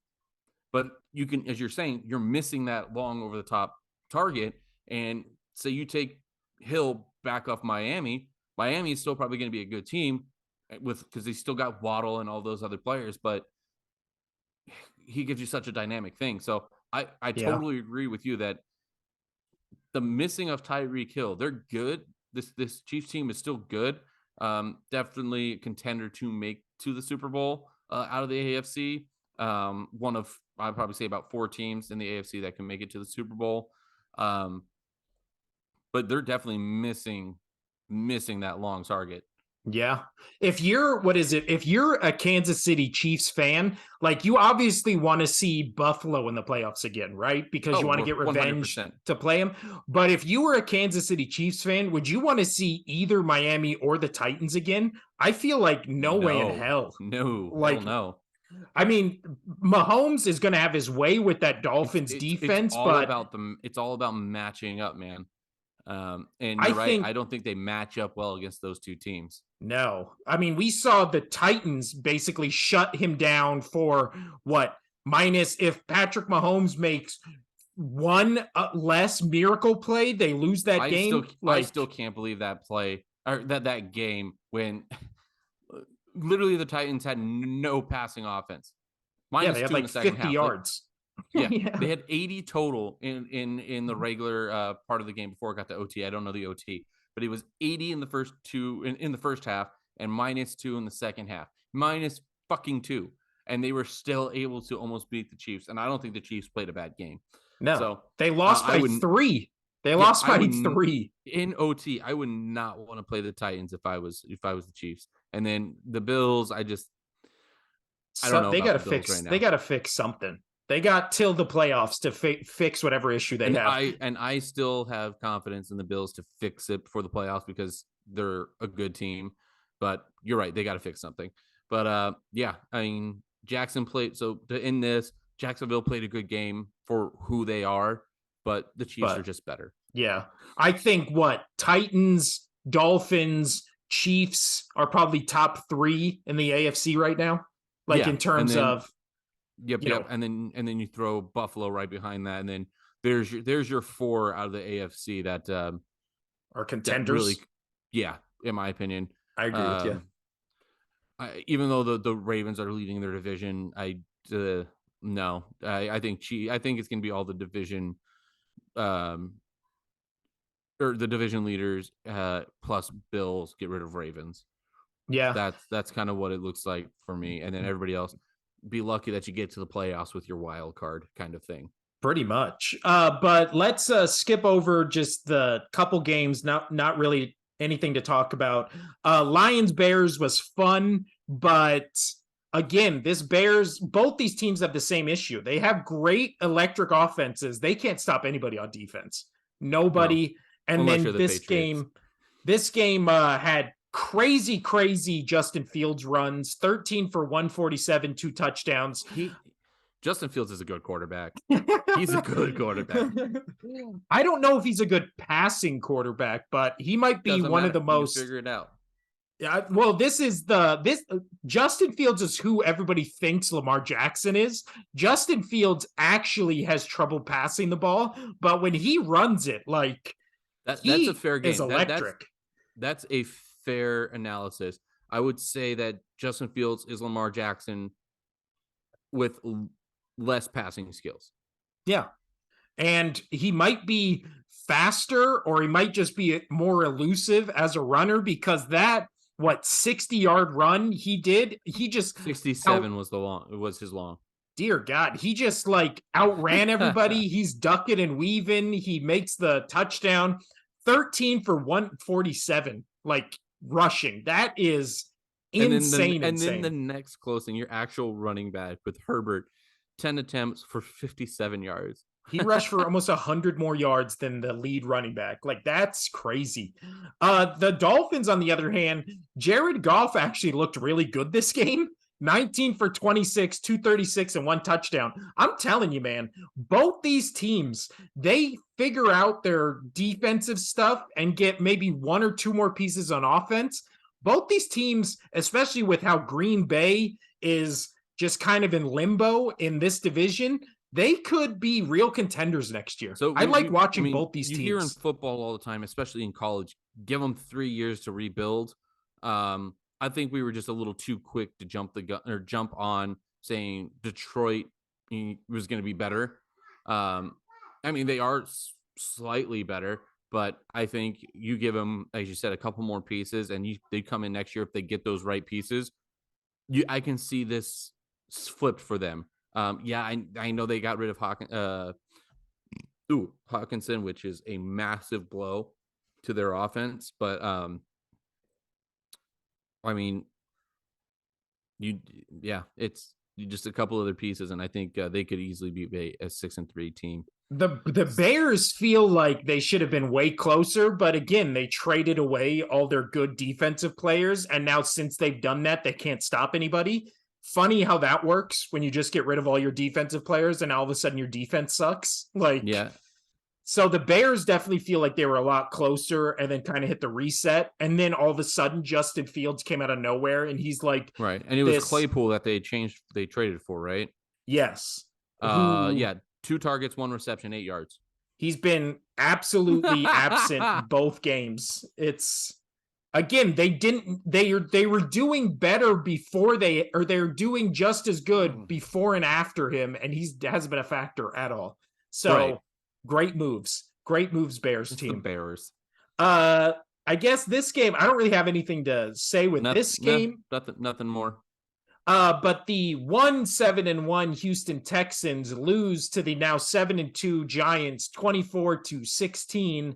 Speaker 2: but you can, as you're saying, you're missing that long over the top target. And say you take Hill back off Miami. Miami is still probably going to be a good team because they still got Waddle and all those other players, but he gives you such a dynamic thing. So I
Speaker 1: Yeah.
Speaker 2: totally agree with you that the missing of Tyreek Hill, they're good. This Chiefs team is still good. Definitely a contender to make to the Super Bowl out of the AFC. One of I'd probably say about 4 teams in the AFC that can make it to the Super Bowl. Um, but they're definitely missing that long target.
Speaker 1: Yeah. If you're, what is it? If you're a Kansas City Chiefs fan, like you obviously want to see Buffalo in the playoffs again, right? Because you want to
Speaker 2: Oh,
Speaker 1: get revenge
Speaker 2: 100%.
Speaker 1: to play them. But if you were a Kansas City Chiefs fan, would you want to see either Miami or the Titans again? I feel like no way in
Speaker 2: No,
Speaker 1: hell.
Speaker 2: no, hell
Speaker 1: Like,
Speaker 2: no.
Speaker 1: I mean, Mahomes is going to have his way with that
Speaker 2: It's
Speaker 1: Dolphins
Speaker 2: it's it's
Speaker 1: defense,
Speaker 2: all
Speaker 1: but
Speaker 2: about them. It's all about matching up, man. And
Speaker 1: I
Speaker 2: you're right. I
Speaker 1: think
Speaker 2: don't think they match up well against those 2 teams.
Speaker 1: no. I mean, we saw the Titans basically shut him down for what? Minus if Patrick Mahomes makes one less miracle play, they lose that game.
Speaker 2: I
Speaker 1: Like,
Speaker 2: still can't believe that play or that game when literally the Titans had no passing offense.
Speaker 1: yeah, they
Speaker 2: Minus
Speaker 1: had
Speaker 2: 2 in
Speaker 1: like
Speaker 2: the second
Speaker 1: 50
Speaker 2: half. Like,
Speaker 1: yards.
Speaker 2: yeah,
Speaker 1: Yeah.
Speaker 2: they had 80 total in the regular part of the game before it got to OT. I don't know the OT, but it was 80 in the first two in the first half and minus 2 in the second half. Minus fucking 2. And they were still able to almost beat the Chiefs. And I don't think the Chiefs played a bad game.
Speaker 1: No,
Speaker 2: So
Speaker 1: they lost
Speaker 2: I
Speaker 1: by
Speaker 2: wouldn't.
Speaker 1: 3. They
Speaker 2: Yeah,
Speaker 1: lost by 3.
Speaker 2: in OT. I would not want to play the Titans if I was the Chiefs. And then the Bills. I don't
Speaker 1: So
Speaker 2: know
Speaker 1: they
Speaker 2: about
Speaker 1: got to
Speaker 2: the Bills right
Speaker 1: fix. They
Speaker 2: now.
Speaker 1: got to fix something. They got till the playoffs to fix whatever issue they
Speaker 2: And
Speaker 1: have.
Speaker 2: I still have confidence in the Bills to fix it before the playoffs because they're a good team. But you're right, they got to fix something. But yeah, I mean Jackson played so in this Jacksonville played a good game for who they are, but the Chiefs are
Speaker 1: But
Speaker 2: just better.
Speaker 1: yeah, I think what Titans, Dolphins, Chiefs are probably top 3 in the AFC right now. Like
Speaker 2: Yeah,
Speaker 1: in
Speaker 2: and
Speaker 1: terms
Speaker 2: then
Speaker 1: of
Speaker 2: yep,
Speaker 1: you
Speaker 2: yep,
Speaker 1: know
Speaker 2: and then you throw Buffalo right behind that, and then there's your 4 out of the AFC
Speaker 1: our
Speaker 2: that really,
Speaker 1: contenders.
Speaker 2: yeah, in my opinion.
Speaker 1: I agree with you.
Speaker 2: Um, even though the Ravens are leading their division, no, I think it's going to be all the division, um, or the division leaders, plus Bills get rid of Ravens.
Speaker 1: Yeah,
Speaker 2: That's kind of what it looks like for me, and then everybody else be lucky that you get to the playoffs with your wild card kind of thing.
Speaker 1: pretty much. But let's skip over just the couple games. Not really anything to talk about. Lions Bears was fun, but again, this Bears, both these teams have the same issue. They have great electric offenses. They can't stop anybody on defense.
Speaker 2: No,
Speaker 1: Nobody. And
Speaker 2: unless
Speaker 1: then
Speaker 2: you're the Patriots.
Speaker 1: this game had crazy Justin Fields runs, 13 for 147, 2 touchdowns.
Speaker 2: He Justin Fields is a good quarterback. He's a good quarterback.
Speaker 1: I don't know if he's a good passing quarterback, but he might be
Speaker 2: Doesn't
Speaker 1: one of
Speaker 2: matter.
Speaker 1: the
Speaker 2: You can
Speaker 1: most.
Speaker 2: figure it out.
Speaker 1: Well, this Justin Fields is who everybody thinks Lamar Jackson is. Justin Fields actually has trouble passing the ball, but when he runs it, like
Speaker 2: That's a
Speaker 1: he
Speaker 2: fair
Speaker 1: is
Speaker 2: game.
Speaker 1: electric.
Speaker 2: That's a fair analysis. I would say that Justin Fields is Lamar Jackson with less passing skills.
Speaker 1: Yeah. And he might be faster or he might just be more elusive as a runner because that 60-yard run he did, he just
Speaker 2: 67
Speaker 1: out
Speaker 2: was his long.
Speaker 1: dear God, he just like outran everybody. He's ducking and weaving. He makes the touchdown. 13 for 147, like rushing. That is
Speaker 2: and then the
Speaker 1: insane.
Speaker 2: next close thing, your actual running back with Herbert, 10 attempts for 57 yards.
Speaker 1: He rushed for almost 100 more yards than the lead running back. Like, that's crazy. The Dolphins, on the other hand, Jared Goff actually looked really good this game. 19 for 26, 236, and 1 touchdown. I'm telling you, man, both these teams, they figure out their defensive stuff and get maybe 1 or 2 more pieces on offense. Both these teams, especially with how Green Bay is just kind of in limbo in this division, they could be real contenders next year.
Speaker 2: So
Speaker 1: I like
Speaker 2: I
Speaker 1: watching
Speaker 2: mean,
Speaker 1: both these
Speaker 2: you hear in
Speaker 1: teams.
Speaker 2: football all the time, especially in college, give them 3 years to rebuild. I think we were just a little too quick to jump the gun or jump on saying Detroit was going to be better. I mean, they are slightly better, But I think you give them, as you said, a couple more pieces, and they come in next year if they get those right pieces. I can see this flipped for them. Yeah, I know they got rid of Hawkinson, which is a massive blow to their offense. But I mean, you yeah, it's just a couple other pieces, and I think they could easily be a 6-3 team.
Speaker 1: The Bears feel like they should have been way closer, but again, they traded away all their good defensive players, and now since they've done that, they can't stop anybody. Funny how that works when you just get rid of all your defensive players and all of a sudden your defense sucks.
Speaker 2: Yeah,
Speaker 1: So the Bears definitely feel like they were a lot closer and then kind of hit the reset. And then all of a sudden, Justin Fields came out of nowhere and he's like,
Speaker 2: right. And it was
Speaker 1: this,
Speaker 2: Claypool that they traded for, right?
Speaker 1: yes, who
Speaker 2: Yeah, 2 targets, 1 reception, 8 yards.
Speaker 1: he's been absolutely absent both games. It's again, they were doing better before they're doing just as good before and after him, and he hasn't been a factor at all. So
Speaker 2: Right.
Speaker 1: great moves. Great moves, Bears
Speaker 2: It's the
Speaker 1: team.
Speaker 2: Bears.
Speaker 1: I guess this game, I don't really have anything to say with this game.
Speaker 2: Nothing more.
Speaker 1: But the 1-7-1 Houston Texans lose to the now 7-2 Giants 24-16.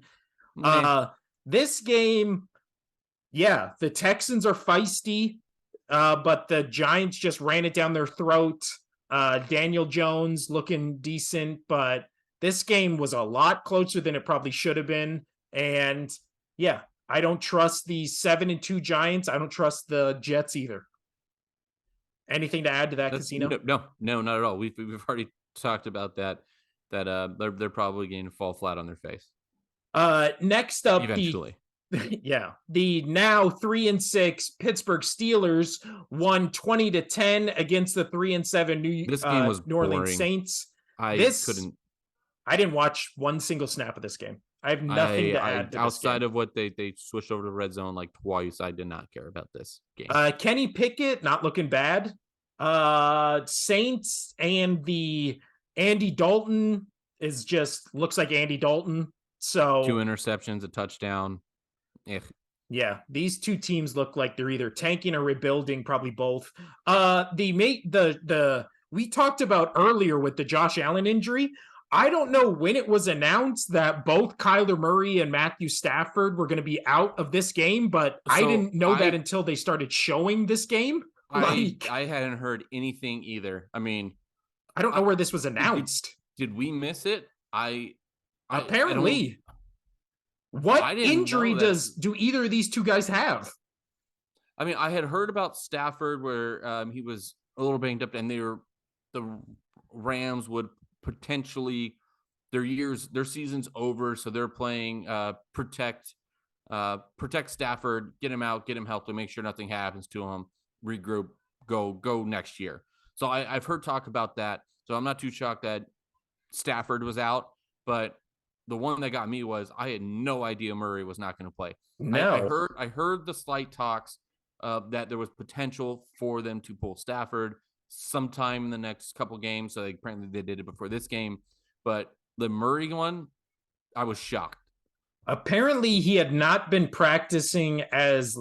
Speaker 1: This game, yeah, the Texans are feisty, but the Giants just ran it down their throat. Daniel Jones looking decent, but this game was a lot closer than it probably should have been. And yeah, I don't trust the 7-2 Giants. I don't trust the Jets either. Anything to add to that, Casino?
Speaker 2: No, not at all. We've already talked about that. They're probably going to fall flat on their face.
Speaker 1: Next up,
Speaker 2: eventually.
Speaker 1: The now 3-6 Pittsburgh Steelers won 20-10 against the 3-7
Speaker 2: This game was
Speaker 1: New Orleans
Speaker 2: boring.
Speaker 1: Saints.
Speaker 2: I
Speaker 1: didn't watch one single snap of this game. I have nothing to add to this
Speaker 2: outside
Speaker 1: game.
Speaker 2: of what they switched over to red zone like twice. I did not care about this game.
Speaker 1: Kenny Pickett not looking bad. Saints and the Andy Dalton is just looks like Andy Dalton. So
Speaker 2: 2 interceptions, a touchdown.
Speaker 1: Yeah, these two teams look like they're either tanking or rebuilding, probably both. We talked about earlier with the Josh Allen injury. I don't know when it was announced that both Kyler Murray and Matthew Stafford were going to be out of this game, but I didn't know that until they started showing this game.
Speaker 2: I hadn't heard anything either. I mean,
Speaker 1: I don't know where this was announced.
Speaker 2: Did we miss it?
Speaker 1: Apparently. What injury do either of these two guys have?
Speaker 2: I mean, I had heard about Stafford where he was a little banged up, and the Rams would potentially their season's over, so they're playing protect Stafford, get him out, get him healthy, make sure nothing happens to him, regroup, go next year. So I've heard talk about that. So I'm not too shocked that Stafford was out, but the one that got me was I had no idea Murray was not going to play.
Speaker 1: No.
Speaker 2: I heard the slight talks that there was potential for them to pull Stafford sometime in the next couple games. So apparently they did it before this game, but the Murray one, I was shocked.
Speaker 1: Apparently he had not been practicing as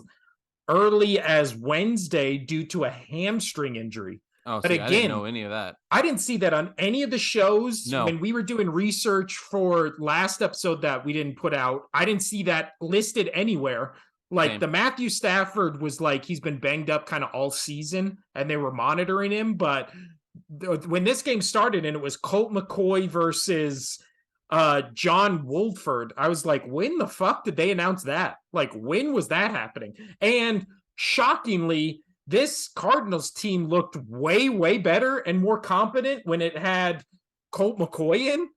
Speaker 1: early as Wednesday due to a hamstring injury.
Speaker 2: Oh, but again, I didn't know any of that.
Speaker 1: I didn't see that on any of the shows. When we were doing research for last episode that we didn't put out, I didn't see that listed anywhere. The Matthew Stafford was like, he's been banged up kind of all season and they were monitoring him. But when this game started and it was Colt McCoy versus John Wolford, I was like, when the fuck did they announce that? When was that happening? And shockingly, this Cardinals team looked way, way better and more competent when it had Colt McCoy in.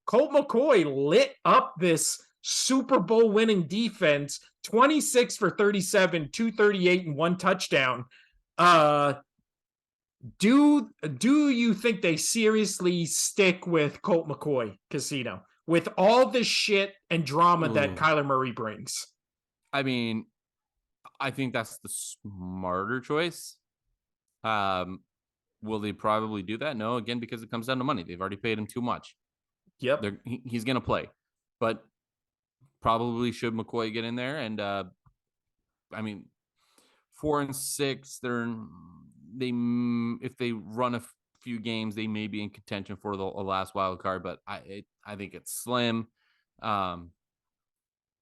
Speaker 1: Colt McCoy lit up this Super Bowl winning defense, 26 for 37, 238, and 1 touchdown. Do you think they seriously stick with Colt McCoy, Casino, with all the shit and drama that Kyler Murray brings?
Speaker 2: I mean, I think that's the smarter choice. Will they probably do that? No, again, because it comes down to money. They've already paid him too much.
Speaker 1: Yep.
Speaker 2: He's going to play. But Probably should McCoy get in there. And I mean, 4-6, they if they run a few games, they may be in contention for the last wild card, but I think it's slim.
Speaker 1: No,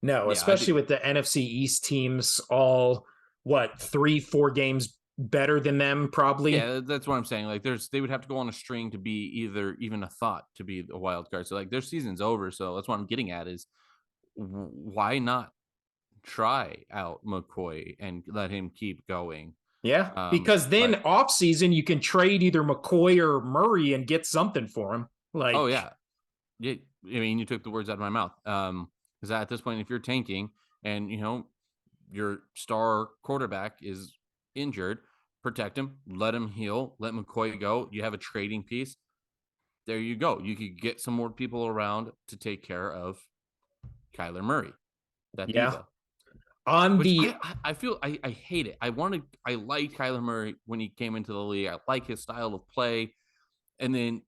Speaker 2: Yeah, I
Speaker 1: especially
Speaker 2: think
Speaker 1: with the NFC East teams all what 3-4 games better than them, probably.
Speaker 2: yeah, that's what I'm saying. Like they would have to go on a string to be either even a thought to be a wild card. So like their season's over. So that's what I'm getting at is why not try out McCoy and let him keep going?
Speaker 1: Yeah, because then
Speaker 2: But
Speaker 1: off season you can trade either McCoy or Murray and get something for him.
Speaker 2: oh
Speaker 1: Like,
Speaker 2: yeah, yeah. I mean, you took the words out of my mouth. Because at this point, if you're tanking and your star quarterback is injured, protect him, let him heal, let McCoy go. You have a trading piece. There you go. You could get some more people around to take care of Kyler Murray, that
Speaker 1: yeah,
Speaker 2: diva.
Speaker 1: on
Speaker 2: Which
Speaker 1: the
Speaker 2: I feel I hate it. I liked Kyler Murray when he came into the league. I like his style of play, and then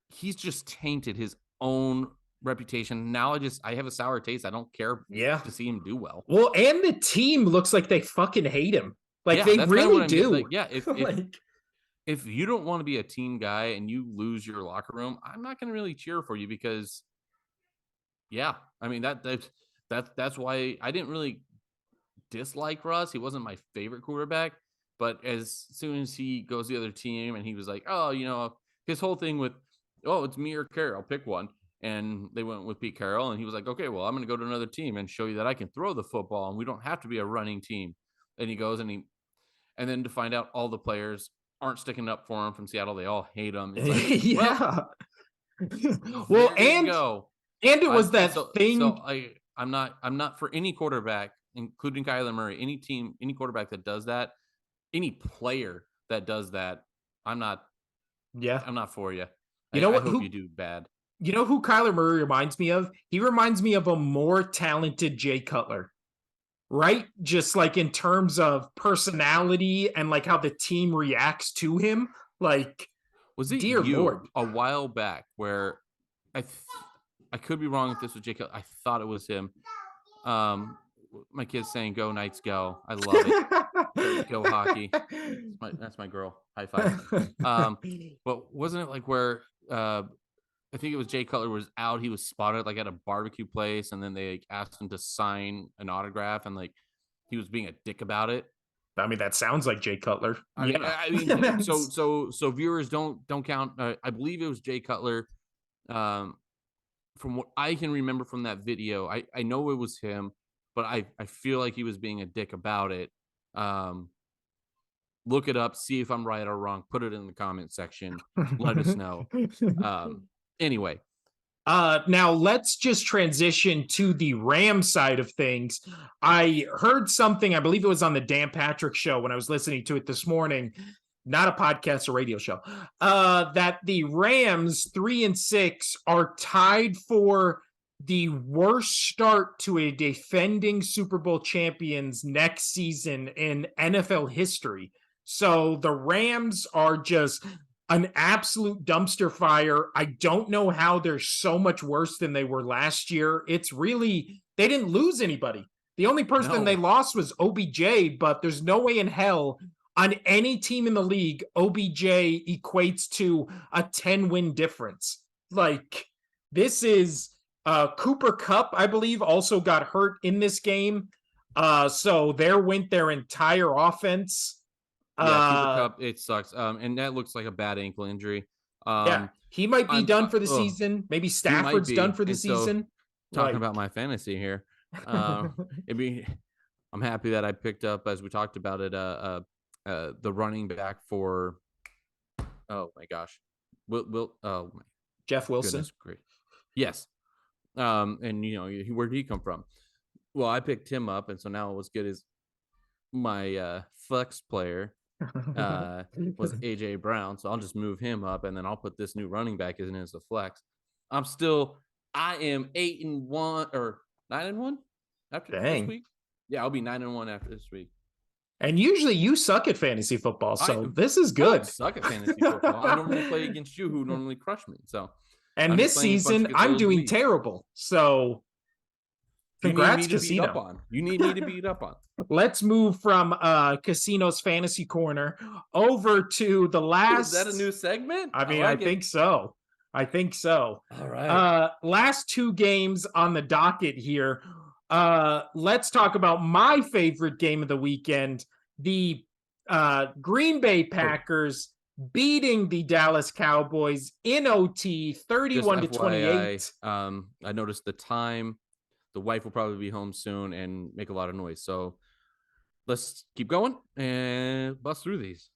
Speaker 2: he's just tainted his own reputation. Now I have a sour taste. I don't care
Speaker 1: yeah.
Speaker 2: to see him do well.
Speaker 1: Well, and the team looks like they fucking hate him. Like
Speaker 2: Yeah,
Speaker 1: they
Speaker 2: that's kind of what
Speaker 1: really
Speaker 2: I'm getting.
Speaker 1: do.
Speaker 2: Like, yeah, if
Speaker 1: Like,
Speaker 2: if you don't want to be a team guy and you lose your locker room, I'm not going to really cheer for you because, yeah, I mean that's why I didn't really dislike Russ. He wasn't my favorite quarterback, but as soon as he goes to the other team and he was like, oh, his whole thing with, oh, it's me or Carroll, pick one. And they went with Pete Carroll, and he was like, okay, well, I'm going to go to another team and show you that I can throw the football and we don't have to be a running team. And he goes and then to find out all the players aren't sticking up for him from Seattle, they all hate him. It's like, well,
Speaker 1: yeah. Well,
Speaker 2: there you go.
Speaker 1: and it was that
Speaker 2: So
Speaker 1: thing.
Speaker 2: I'm not for any quarterback, including Kyler Murray, any team, any quarterback that does that, any player that does that, I'm not
Speaker 1: Yeah.
Speaker 2: I'm not for you.
Speaker 1: You know
Speaker 2: I
Speaker 1: what?
Speaker 2: hope you do bad.
Speaker 1: You know who Kyler Murray reminds me of? He reminds me of a more talented Jay Cutler, right? Just like in terms of personality and like how the team reacts to him. Like,
Speaker 2: Was it
Speaker 1: dear
Speaker 2: you
Speaker 1: Lord.
Speaker 2: a while back where I th- I could be wrong if this was Jake. I thought it was him. Um, my kid's saying "Go Knights, go!" I love it. Go hockey. That's my girl. High five. But wasn't it like where I think it was Jay Cutler was out. He was spotted like at a barbecue place, and then they like, asked him to sign an autograph, and like he was being a dick about it.
Speaker 1: I mean, that sounds like Jay Cutler.
Speaker 2: I mean,
Speaker 1: Yeah.
Speaker 2: so viewers don't count. I believe it was Jay Cutler. Um, from what I can remember from that video, I know it was him, but I feel like he was being a dick about it. Um, look it up, see if I'm right or wrong. Put it in the comment section. Let us know. Anyway,
Speaker 1: Now let's just transition to the Ram side of things. I heard something, I believe it was on the Dan Patrick show when I was listening to it this morning, not a podcast or radio show, that the Rams 3-6 are tied for the worst start to a defending Super Bowl champions next season in NFL history. So the Rams are just an absolute dumpster fire. I don't know how they're so much worse than they were last year. It's really, they didn't lose anybody. The only person they
Speaker 2: no,
Speaker 1: lost was OBJ, but there's no way in hell on any team in the league, OBJ equates to a 10-win difference. Like, this is Cooper Kupp, I believe, also got hurt in this game. So there went their entire offense.
Speaker 2: yeah, Cooper Kupp, it sucks. And that looks like a bad ankle injury.
Speaker 1: Yeah,
Speaker 2: Um,
Speaker 1: he might be
Speaker 2: I'm
Speaker 1: done for the season. Maybe
Speaker 2: he might
Speaker 1: Stafford's done
Speaker 2: be.
Speaker 1: for the
Speaker 2: And so,
Speaker 1: season.
Speaker 2: talking
Speaker 1: Like,
Speaker 2: about my fantasy here, uh, it'd be. I'm happy that I picked up, as we talked about it, the running back for. Oh my gosh, oh my
Speaker 1: Jeff Wilson.
Speaker 2: goodness, great. Yes, and where did he come from? Well, I picked him up, and so now what's good is my flex player was AJ Brown, so I'll just move him up, and then I'll put this new running back in as a flex. I am 8-1 or 9-1 after this
Speaker 1: Dang.
Speaker 2: week. Yeah, I'll be 9-1 after this week.
Speaker 1: And usually you suck at fantasy football, so this is
Speaker 2: I don't
Speaker 1: good.
Speaker 2: suck at fantasy football. I normally play against you, who normally crush me. So
Speaker 1: And
Speaker 2: I'm just
Speaker 1: this
Speaker 2: playing a bunch
Speaker 1: season,
Speaker 2: of good
Speaker 1: I'm
Speaker 2: souls
Speaker 1: doing
Speaker 2: leagues.
Speaker 1: terrible. So
Speaker 2: You need me
Speaker 1: Congrats,
Speaker 2: to beat up
Speaker 1: Casino.
Speaker 2: on. You need me to beat up on.
Speaker 1: Let's move from Casino's fantasy corner over to the
Speaker 2: Oh, is that a
Speaker 1: last.
Speaker 2: new segment?
Speaker 1: I
Speaker 2: I
Speaker 1: mean, I
Speaker 2: like it.
Speaker 1: think so. I think so.
Speaker 2: All right.
Speaker 1: Last two games on the docket here. Let's talk about my favorite game of the weekend, the Green Bay
Speaker 2: Oh,
Speaker 1: Packers beating the Dallas Cowboys in OT
Speaker 2: just
Speaker 1: 31 to
Speaker 2: FYI,
Speaker 1: 28.
Speaker 2: I noticed the time. The wife will probably be home soon and make a lot of noise. So let's keep going and bust through these.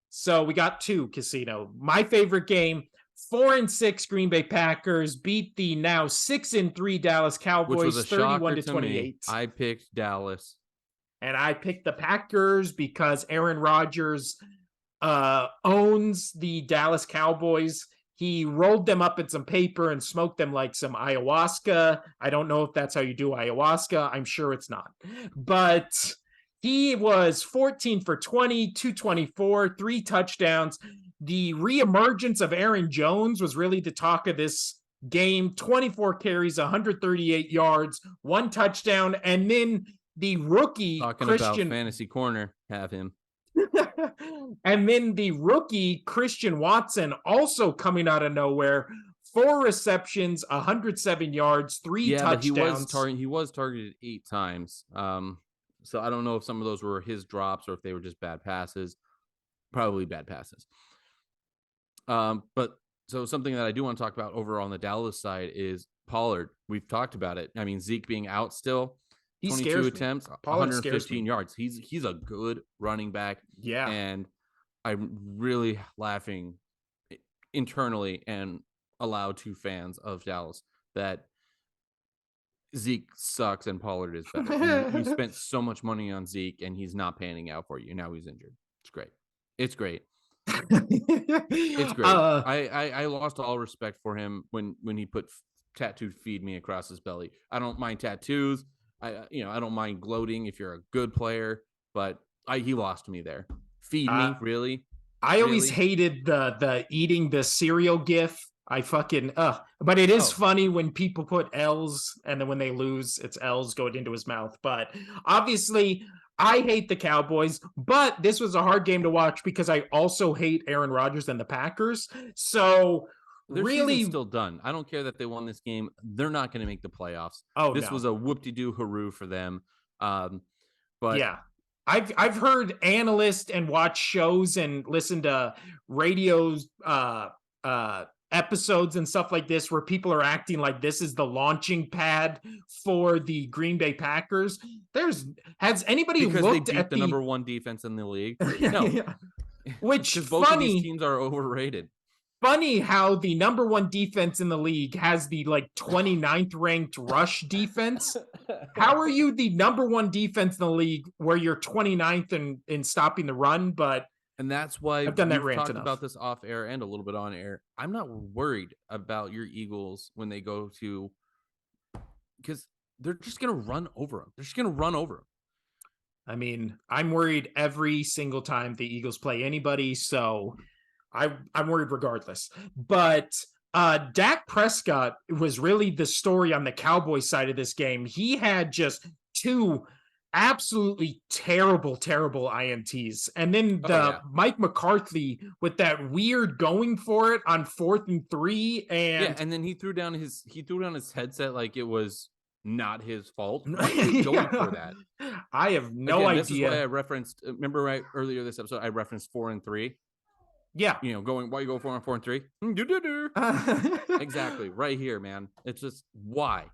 Speaker 1: So we got two, Casino. My favorite game, 4-6 Green Bay Packers beat the now 6-3 Dallas
Speaker 2: Which was
Speaker 1: Cowboys
Speaker 2: a
Speaker 1: 31
Speaker 2: shocker
Speaker 1: to
Speaker 2: to me.
Speaker 1: 28.
Speaker 2: I picked Dallas.
Speaker 1: And I picked the Packers because Aaron Rodgers owns the Dallas Cowboys. He rolled them up in some paper and smoked them like some ayahuasca. I don't know if that's how you do ayahuasca. I'm sure it's not. But he was 14 for 20, 224, 3 touchdowns. The reemergence of Aaron Jones was really the talk of this game. 24 carries, 138 yards, 1 touchdown. And then the rookie
Speaker 2: Talking
Speaker 1: Christian
Speaker 2: about fantasy corner, have him.
Speaker 1: and then the rookie Christian Watson also coming out of nowhere, 4 receptions, 107 yards, 3
Speaker 2: Yeah,
Speaker 1: touchdowns.
Speaker 2: but he was targeted 8 times. So I don't know if some of those were his drops or if they were just bad passes. Probably bad passes. But so something that I do want to talk about over on the Dallas side is Pollard. We've talked about it. I mean, Zeke being out still,
Speaker 1: He
Speaker 2: 22 attempts,
Speaker 1: Pollard
Speaker 2: 115 yards. He's a good running back.
Speaker 1: Yeah.
Speaker 2: And I'm really laughing internally and aloud to fans of Dallas that Zeke sucks and Pollard is better. You spent so much money on Zeke and he's not panning out for you. Now he's injured. It's great. It's great. It's great. I lost all respect for him when he put tattooed "feed me" across his belly. I don't mind tattoos. I don't mind gloating if you're a good player, but he lost me there. Feed me, really?
Speaker 1: I always hated the eating the cereal gif. I fucking but it is funny when people put L's and then when they lose, it's L's going into his mouth. But obviously, I hate the Cowboys, but this was a hard game to watch because I also hate Aaron Rodgers and the Packers. So
Speaker 2: their
Speaker 1: really
Speaker 2: season's still done. I don't care that they won this game. They're not going to make the playoffs. This was a whoop-de-doo hooroo for them. But
Speaker 1: yeah. I've heard analysts and watched shows and listened to radios episodes and stuff like this where people are acting like this is the launching pad for the Green Bay Packers. Has anybody
Speaker 2: because
Speaker 1: looked
Speaker 2: they beat
Speaker 1: at
Speaker 2: the number 1 defense in the league? No.
Speaker 1: Yeah. Which
Speaker 2: both of these teams are overrated.
Speaker 1: Funny how the number 1 defense in the league has the 29th ranked rush defense. How are you the number 1 defense in the league where you're 29th in stopping the run? But
Speaker 2: and that's why
Speaker 1: I've done that
Speaker 2: we've
Speaker 1: rant
Speaker 2: talked
Speaker 1: enough
Speaker 2: about this off air and a little bit on air. I'm not worried about your Eagles when they go to, because they're just going to run over them. They're just going to run over them.
Speaker 1: I mean, I'm worried every single time the Eagles play anybody, so I'm worried regardless. But Dak Prescott was really the story on the Cowboys side of this game. He had just 2 absolutely terrible INTs. And then Mike McCarthy with that weird going for it on 4th and 3.
Speaker 2: And then he threw down his headset like it was not his fault. Why are you going for that?
Speaker 1: I have no idea.
Speaker 2: This is why I referenced, remember right earlier this episode, I referenced 4 and 3.
Speaker 1: Yeah.
Speaker 2: Why you go 4 and 3? Exactly. Right here, man. It's just why?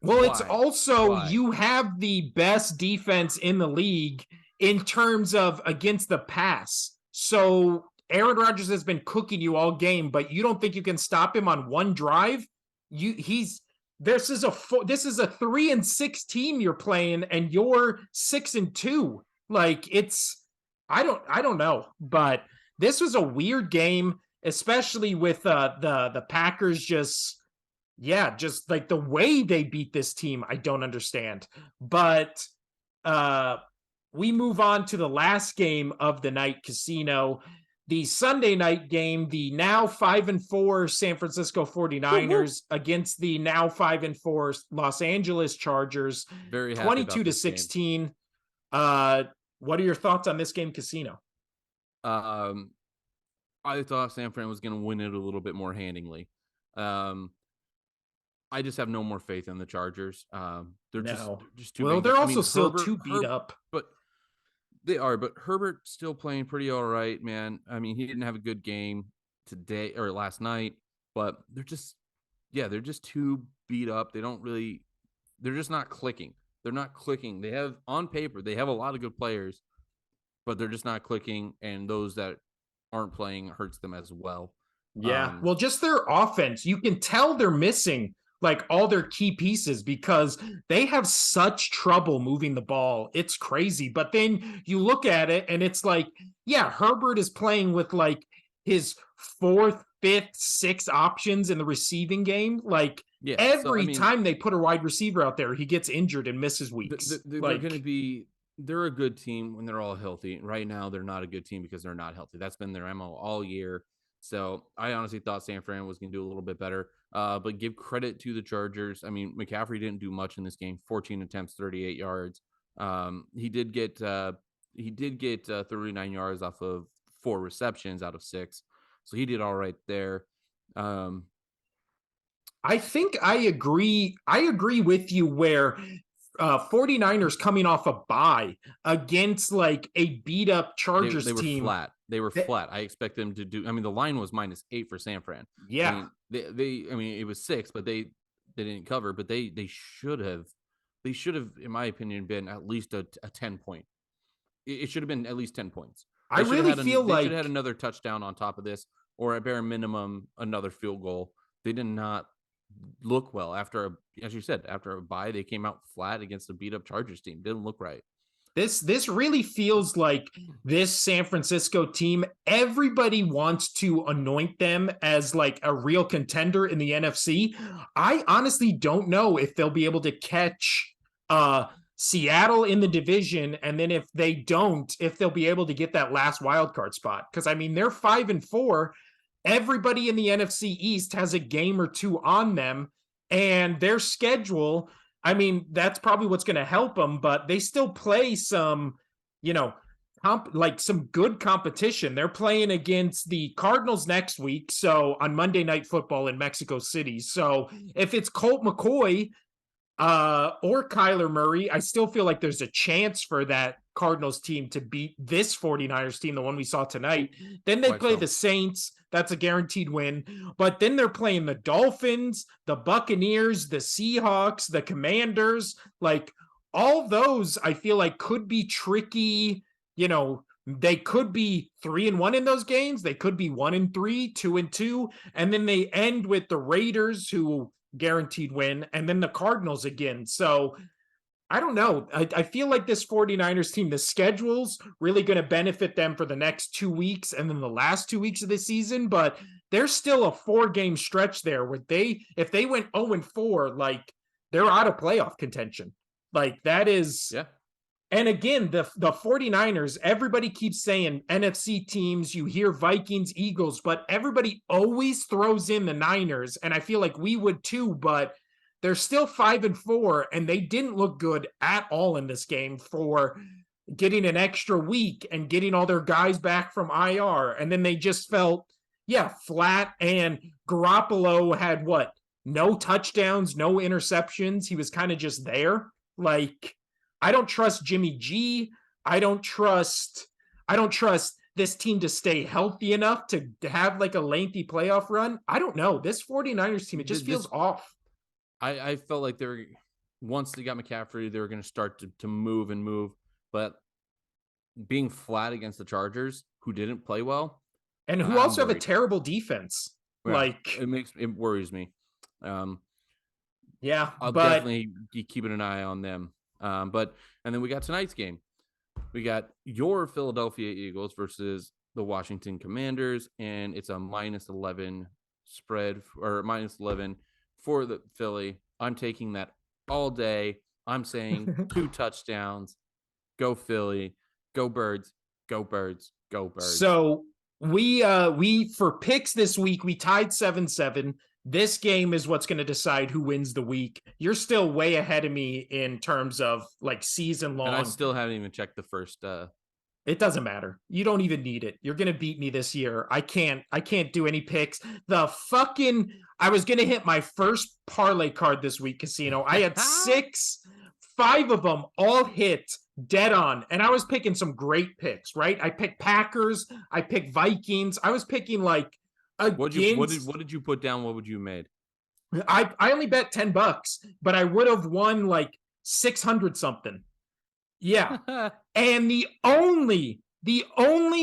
Speaker 1: Well, it's also you have the best defense in the league in terms of against the pass. So Aaron Rodgers has been cooking you all game, but you don't think you can stop him on one drive? This is a 3-6 team you're playing, and you're 6-2. I don't know, but this was a weird game, especially with the Packers just like the way they beat this team, I don't understand. But we move on to the last game of the night, Casino. the Sunday night game, the now 5-4 San Francisco 49ers against the now 5-4 Los Angeles Chargers,
Speaker 2: Very happy about
Speaker 1: 22 to
Speaker 2: this game.
Speaker 1: 16. What are your thoughts on this game, Casino?
Speaker 2: Um, I thought San Fran was going to win it a little bit more handingly. Um, I just have no more faith in the Chargers.
Speaker 1: No.
Speaker 2: They're just too
Speaker 1: Well,
Speaker 2: banged
Speaker 1: they're
Speaker 2: up. I
Speaker 1: also
Speaker 2: mean,
Speaker 1: still too beat up.
Speaker 2: but they are. But Herbert still playing pretty all right, man. I mean, he didn't have a good game today or last night, but they're just too beat up. They don't really, they're just not clicking. They're not clicking. They have on paper, they have a lot of good players, but they're just not clicking. And those that aren't playing hurts them as well.
Speaker 1: Yeah. Well, just their offense, you can tell they're missing like all their key pieces because they have such trouble moving the ball. It's crazy. But then you look at it and it's like, yeah, Herbert is playing with like his fourth, fifth, sixth options in the receiving game. Like
Speaker 2: Yeah. So, I
Speaker 1: every
Speaker 2: mean,
Speaker 1: time they put a wide receiver out there, he gets injured and misses weeks.
Speaker 2: they're
Speaker 1: Like,
Speaker 2: going to be, they're a good team when they're all healthy. Right now, they're not a good team because they're not healthy. That's been their MO all year. So I honestly thought San Fran was going to do a little bit better. But give credit to the Chargers. I mean, McCaffrey didn't do much in this game. 14 attempts, 38 yards. He did get 39 yards off of 4 receptions out of 6. So he did all right there.
Speaker 1: I think I agree. I agree with you where 49ers coming off a bye against like a beat up Chargers
Speaker 2: They were
Speaker 1: team.
Speaker 2: flat. They were flat. I expect them to do. I mean, the line was -8 for San Fran. I
Speaker 1: Yeah.
Speaker 2: mean, I mean, it was 6, but they didn't cover. But they should have, in my opinion, been at least a 10 point. It should have been at least 10 points.
Speaker 1: I really feel
Speaker 2: They should
Speaker 1: like
Speaker 2: have had another touchdown on top of this, or at bare minimum another field goal. They did not look well as you said, after a bye. They came out flat against a beat up Chargers team. Didn't look right.
Speaker 1: this really feels like this San Francisco team, everybody wants to anoint them as like a real contender in the NFC. I honestly don't know if they'll be able to catch Seattle in the division, and then if they don't, if they'll be able to get that last wild card spot. Because I mean, they're 5-4. Everybody in the NFC East has a game or two on them, and their schedule, I mean, that's probably what's going to help them, but they still play some, you know, like some good competition. They're playing against the Cardinals next week. So on Monday Night Football in Mexico City. So if it's Colt McCoy or Kyler Murray, I still feel like there's a chance for that Cardinals team to beat this 49ers team, the one we saw tonight. Then they play the Saints. That's a guaranteed win. But then they're playing the Dolphins, the Buccaneers, the Seahawks, the Commanders. Like all those, I feel like could be tricky. You know, they could be 3-1 in those games. They could be 1-3, 2-2. And then they end with the Raiders, who guaranteed win, and then the Cardinals again. So I don't know. I feel like this 49ers team, the schedule's really going to benefit them for the next 2 weeks and then the last 2 weeks of the season, but there's still a 4-game stretch there where if they went 0-4, like they're out of playoff contention. Like that is,
Speaker 2: Yeah.
Speaker 1: and again, the 49ers, everybody keeps saying NFC teams, you hear Vikings, Eagles, but everybody always throws in the Niners. And I feel like we would too, but they're still 5-4, and they didn't look good at all in this game for getting an extra week and getting all their guys back from IR. And then they just felt, flat. And Garoppolo had what? No touchdowns, no interceptions. He was kind of just there. Like, I don't trust Jimmy G. I don't trust this team to stay healthy enough to have like a lengthy playoff run. I don't know. This 49ers team, it just feels off.
Speaker 2: I felt like once they got McCaffrey, they were going to start to move, but being flat against the Chargers, who didn't play well,
Speaker 1: and who also have a terrible defense. Yeah, like
Speaker 2: it worries me. I'll
Speaker 1: but
Speaker 2: definitely be keeping an eye on them. And then we got tonight's game. We got your Philadelphia Eagles versus the Washington Commanders, and it's a -11 spread, or -11 for the Philly. I'm taking that all day. I'm saying 2 touchdowns. Go Philly. Go Birds. Go Birds. Go Birds.
Speaker 1: So We for picks this week, we tied 7-7. This game is what's going to decide who wins the week. You're still way ahead of me in terms of like season long.
Speaker 2: And I still haven't even checked the first.
Speaker 1: It doesn't matter. You don't even need it. You're gonna beat me this year. I can't do any picks. I was gonna hit my first parlay card this week, Casino. I had 5 of them all hit dead on, and I was picking some great picks, right? I picked Packers, I picked Vikings. I was picking like
Speaker 2: What did you put down? What would you have made?
Speaker 1: I only bet $10, but I would have won like 600 something. Yeah. And the only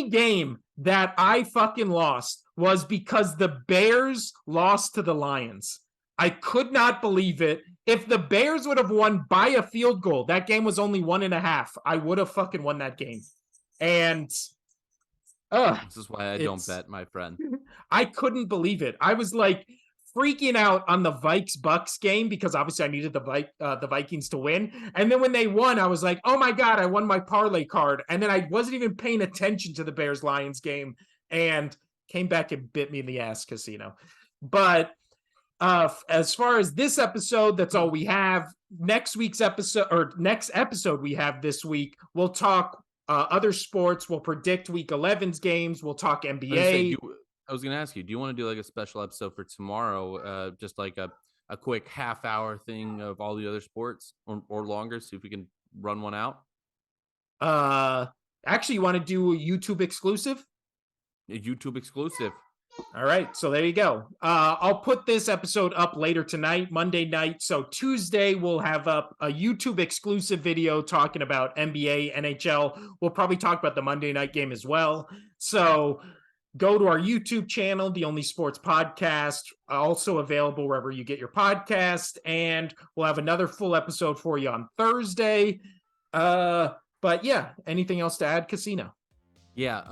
Speaker 1: game that I fucking lost was because the Bears lost to the Lions. I could not believe it. If the Bears would have won by a field goal, that game was only 1.5. I would have fucking won that game. And
Speaker 2: this is why I don't bet, my friend.
Speaker 1: I couldn't believe it. I was like freaking out on the Vikes-Bucks game because obviously I needed the Vikings to win. And then when they won, I was like, oh my God, I won my parlay card. And then I wasn't even paying attention to the Bears-Lions game and came back and bit me in the ass, Casino. But as far as this episode, that's all we have. Next episode we have this week, we'll talk other sports. We'll predict Week 11's games. We'll talk NBA.
Speaker 2: I was going to ask you, do you want to do like a special episode for tomorrow? Just like a quick half-hour thing of all the other sports or longer, see if we can run one out?
Speaker 1: Actually, you want to do a YouTube exclusive?
Speaker 2: A YouTube exclusive.
Speaker 1: All right, so there you go. I'll put this episode up later tonight, Monday night. So Tuesday, we'll have up a YouTube exclusive video talking about NBA, NHL. We'll probably talk about the Monday night game as well. So go to our YouTube channel, The Only Sports Podcast, also available wherever you get your podcast. And we'll have another full episode for you on Thursday. But yeah, anything else to add, Casino?
Speaker 2: Yeah,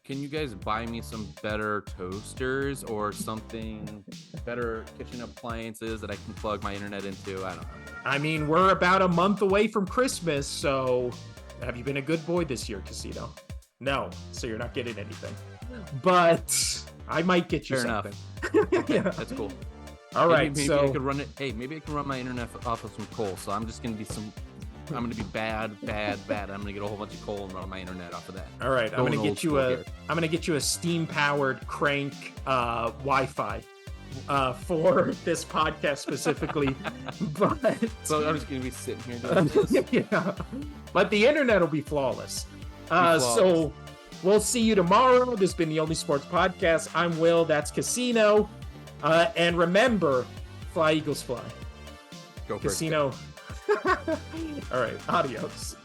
Speaker 2: can you guys buy me some better toasters or something better kitchen appliances that I can plug my internet into? I don't know.
Speaker 1: I mean, we're about a month away from Christmas, so have you been a good boy this year, Casino? No, so you're not getting anything. But I might get you something.
Speaker 2: Yeah, that's cool.
Speaker 1: All right,
Speaker 2: maybe
Speaker 1: so
Speaker 2: I could run it. Hey, maybe I can run my internet off of some coal. So I'm just gonna be I'm gonna be bad. I'm gonna get a whole bunch of coal and run my internet off of that.
Speaker 1: All right, I'm gonna get you a steam-powered crank Wi-Fi for this podcast specifically. But
Speaker 2: so I'm just gonna be sitting here doing this.
Speaker 1: Yeah, but the internet will be flawless. So we'll see you tomorrow. This has been The Only Sports Podcast. I'm Will. That's Casino. And remember, fly, Eagles, fly.
Speaker 2: Go
Speaker 1: Casino. All right. Adios.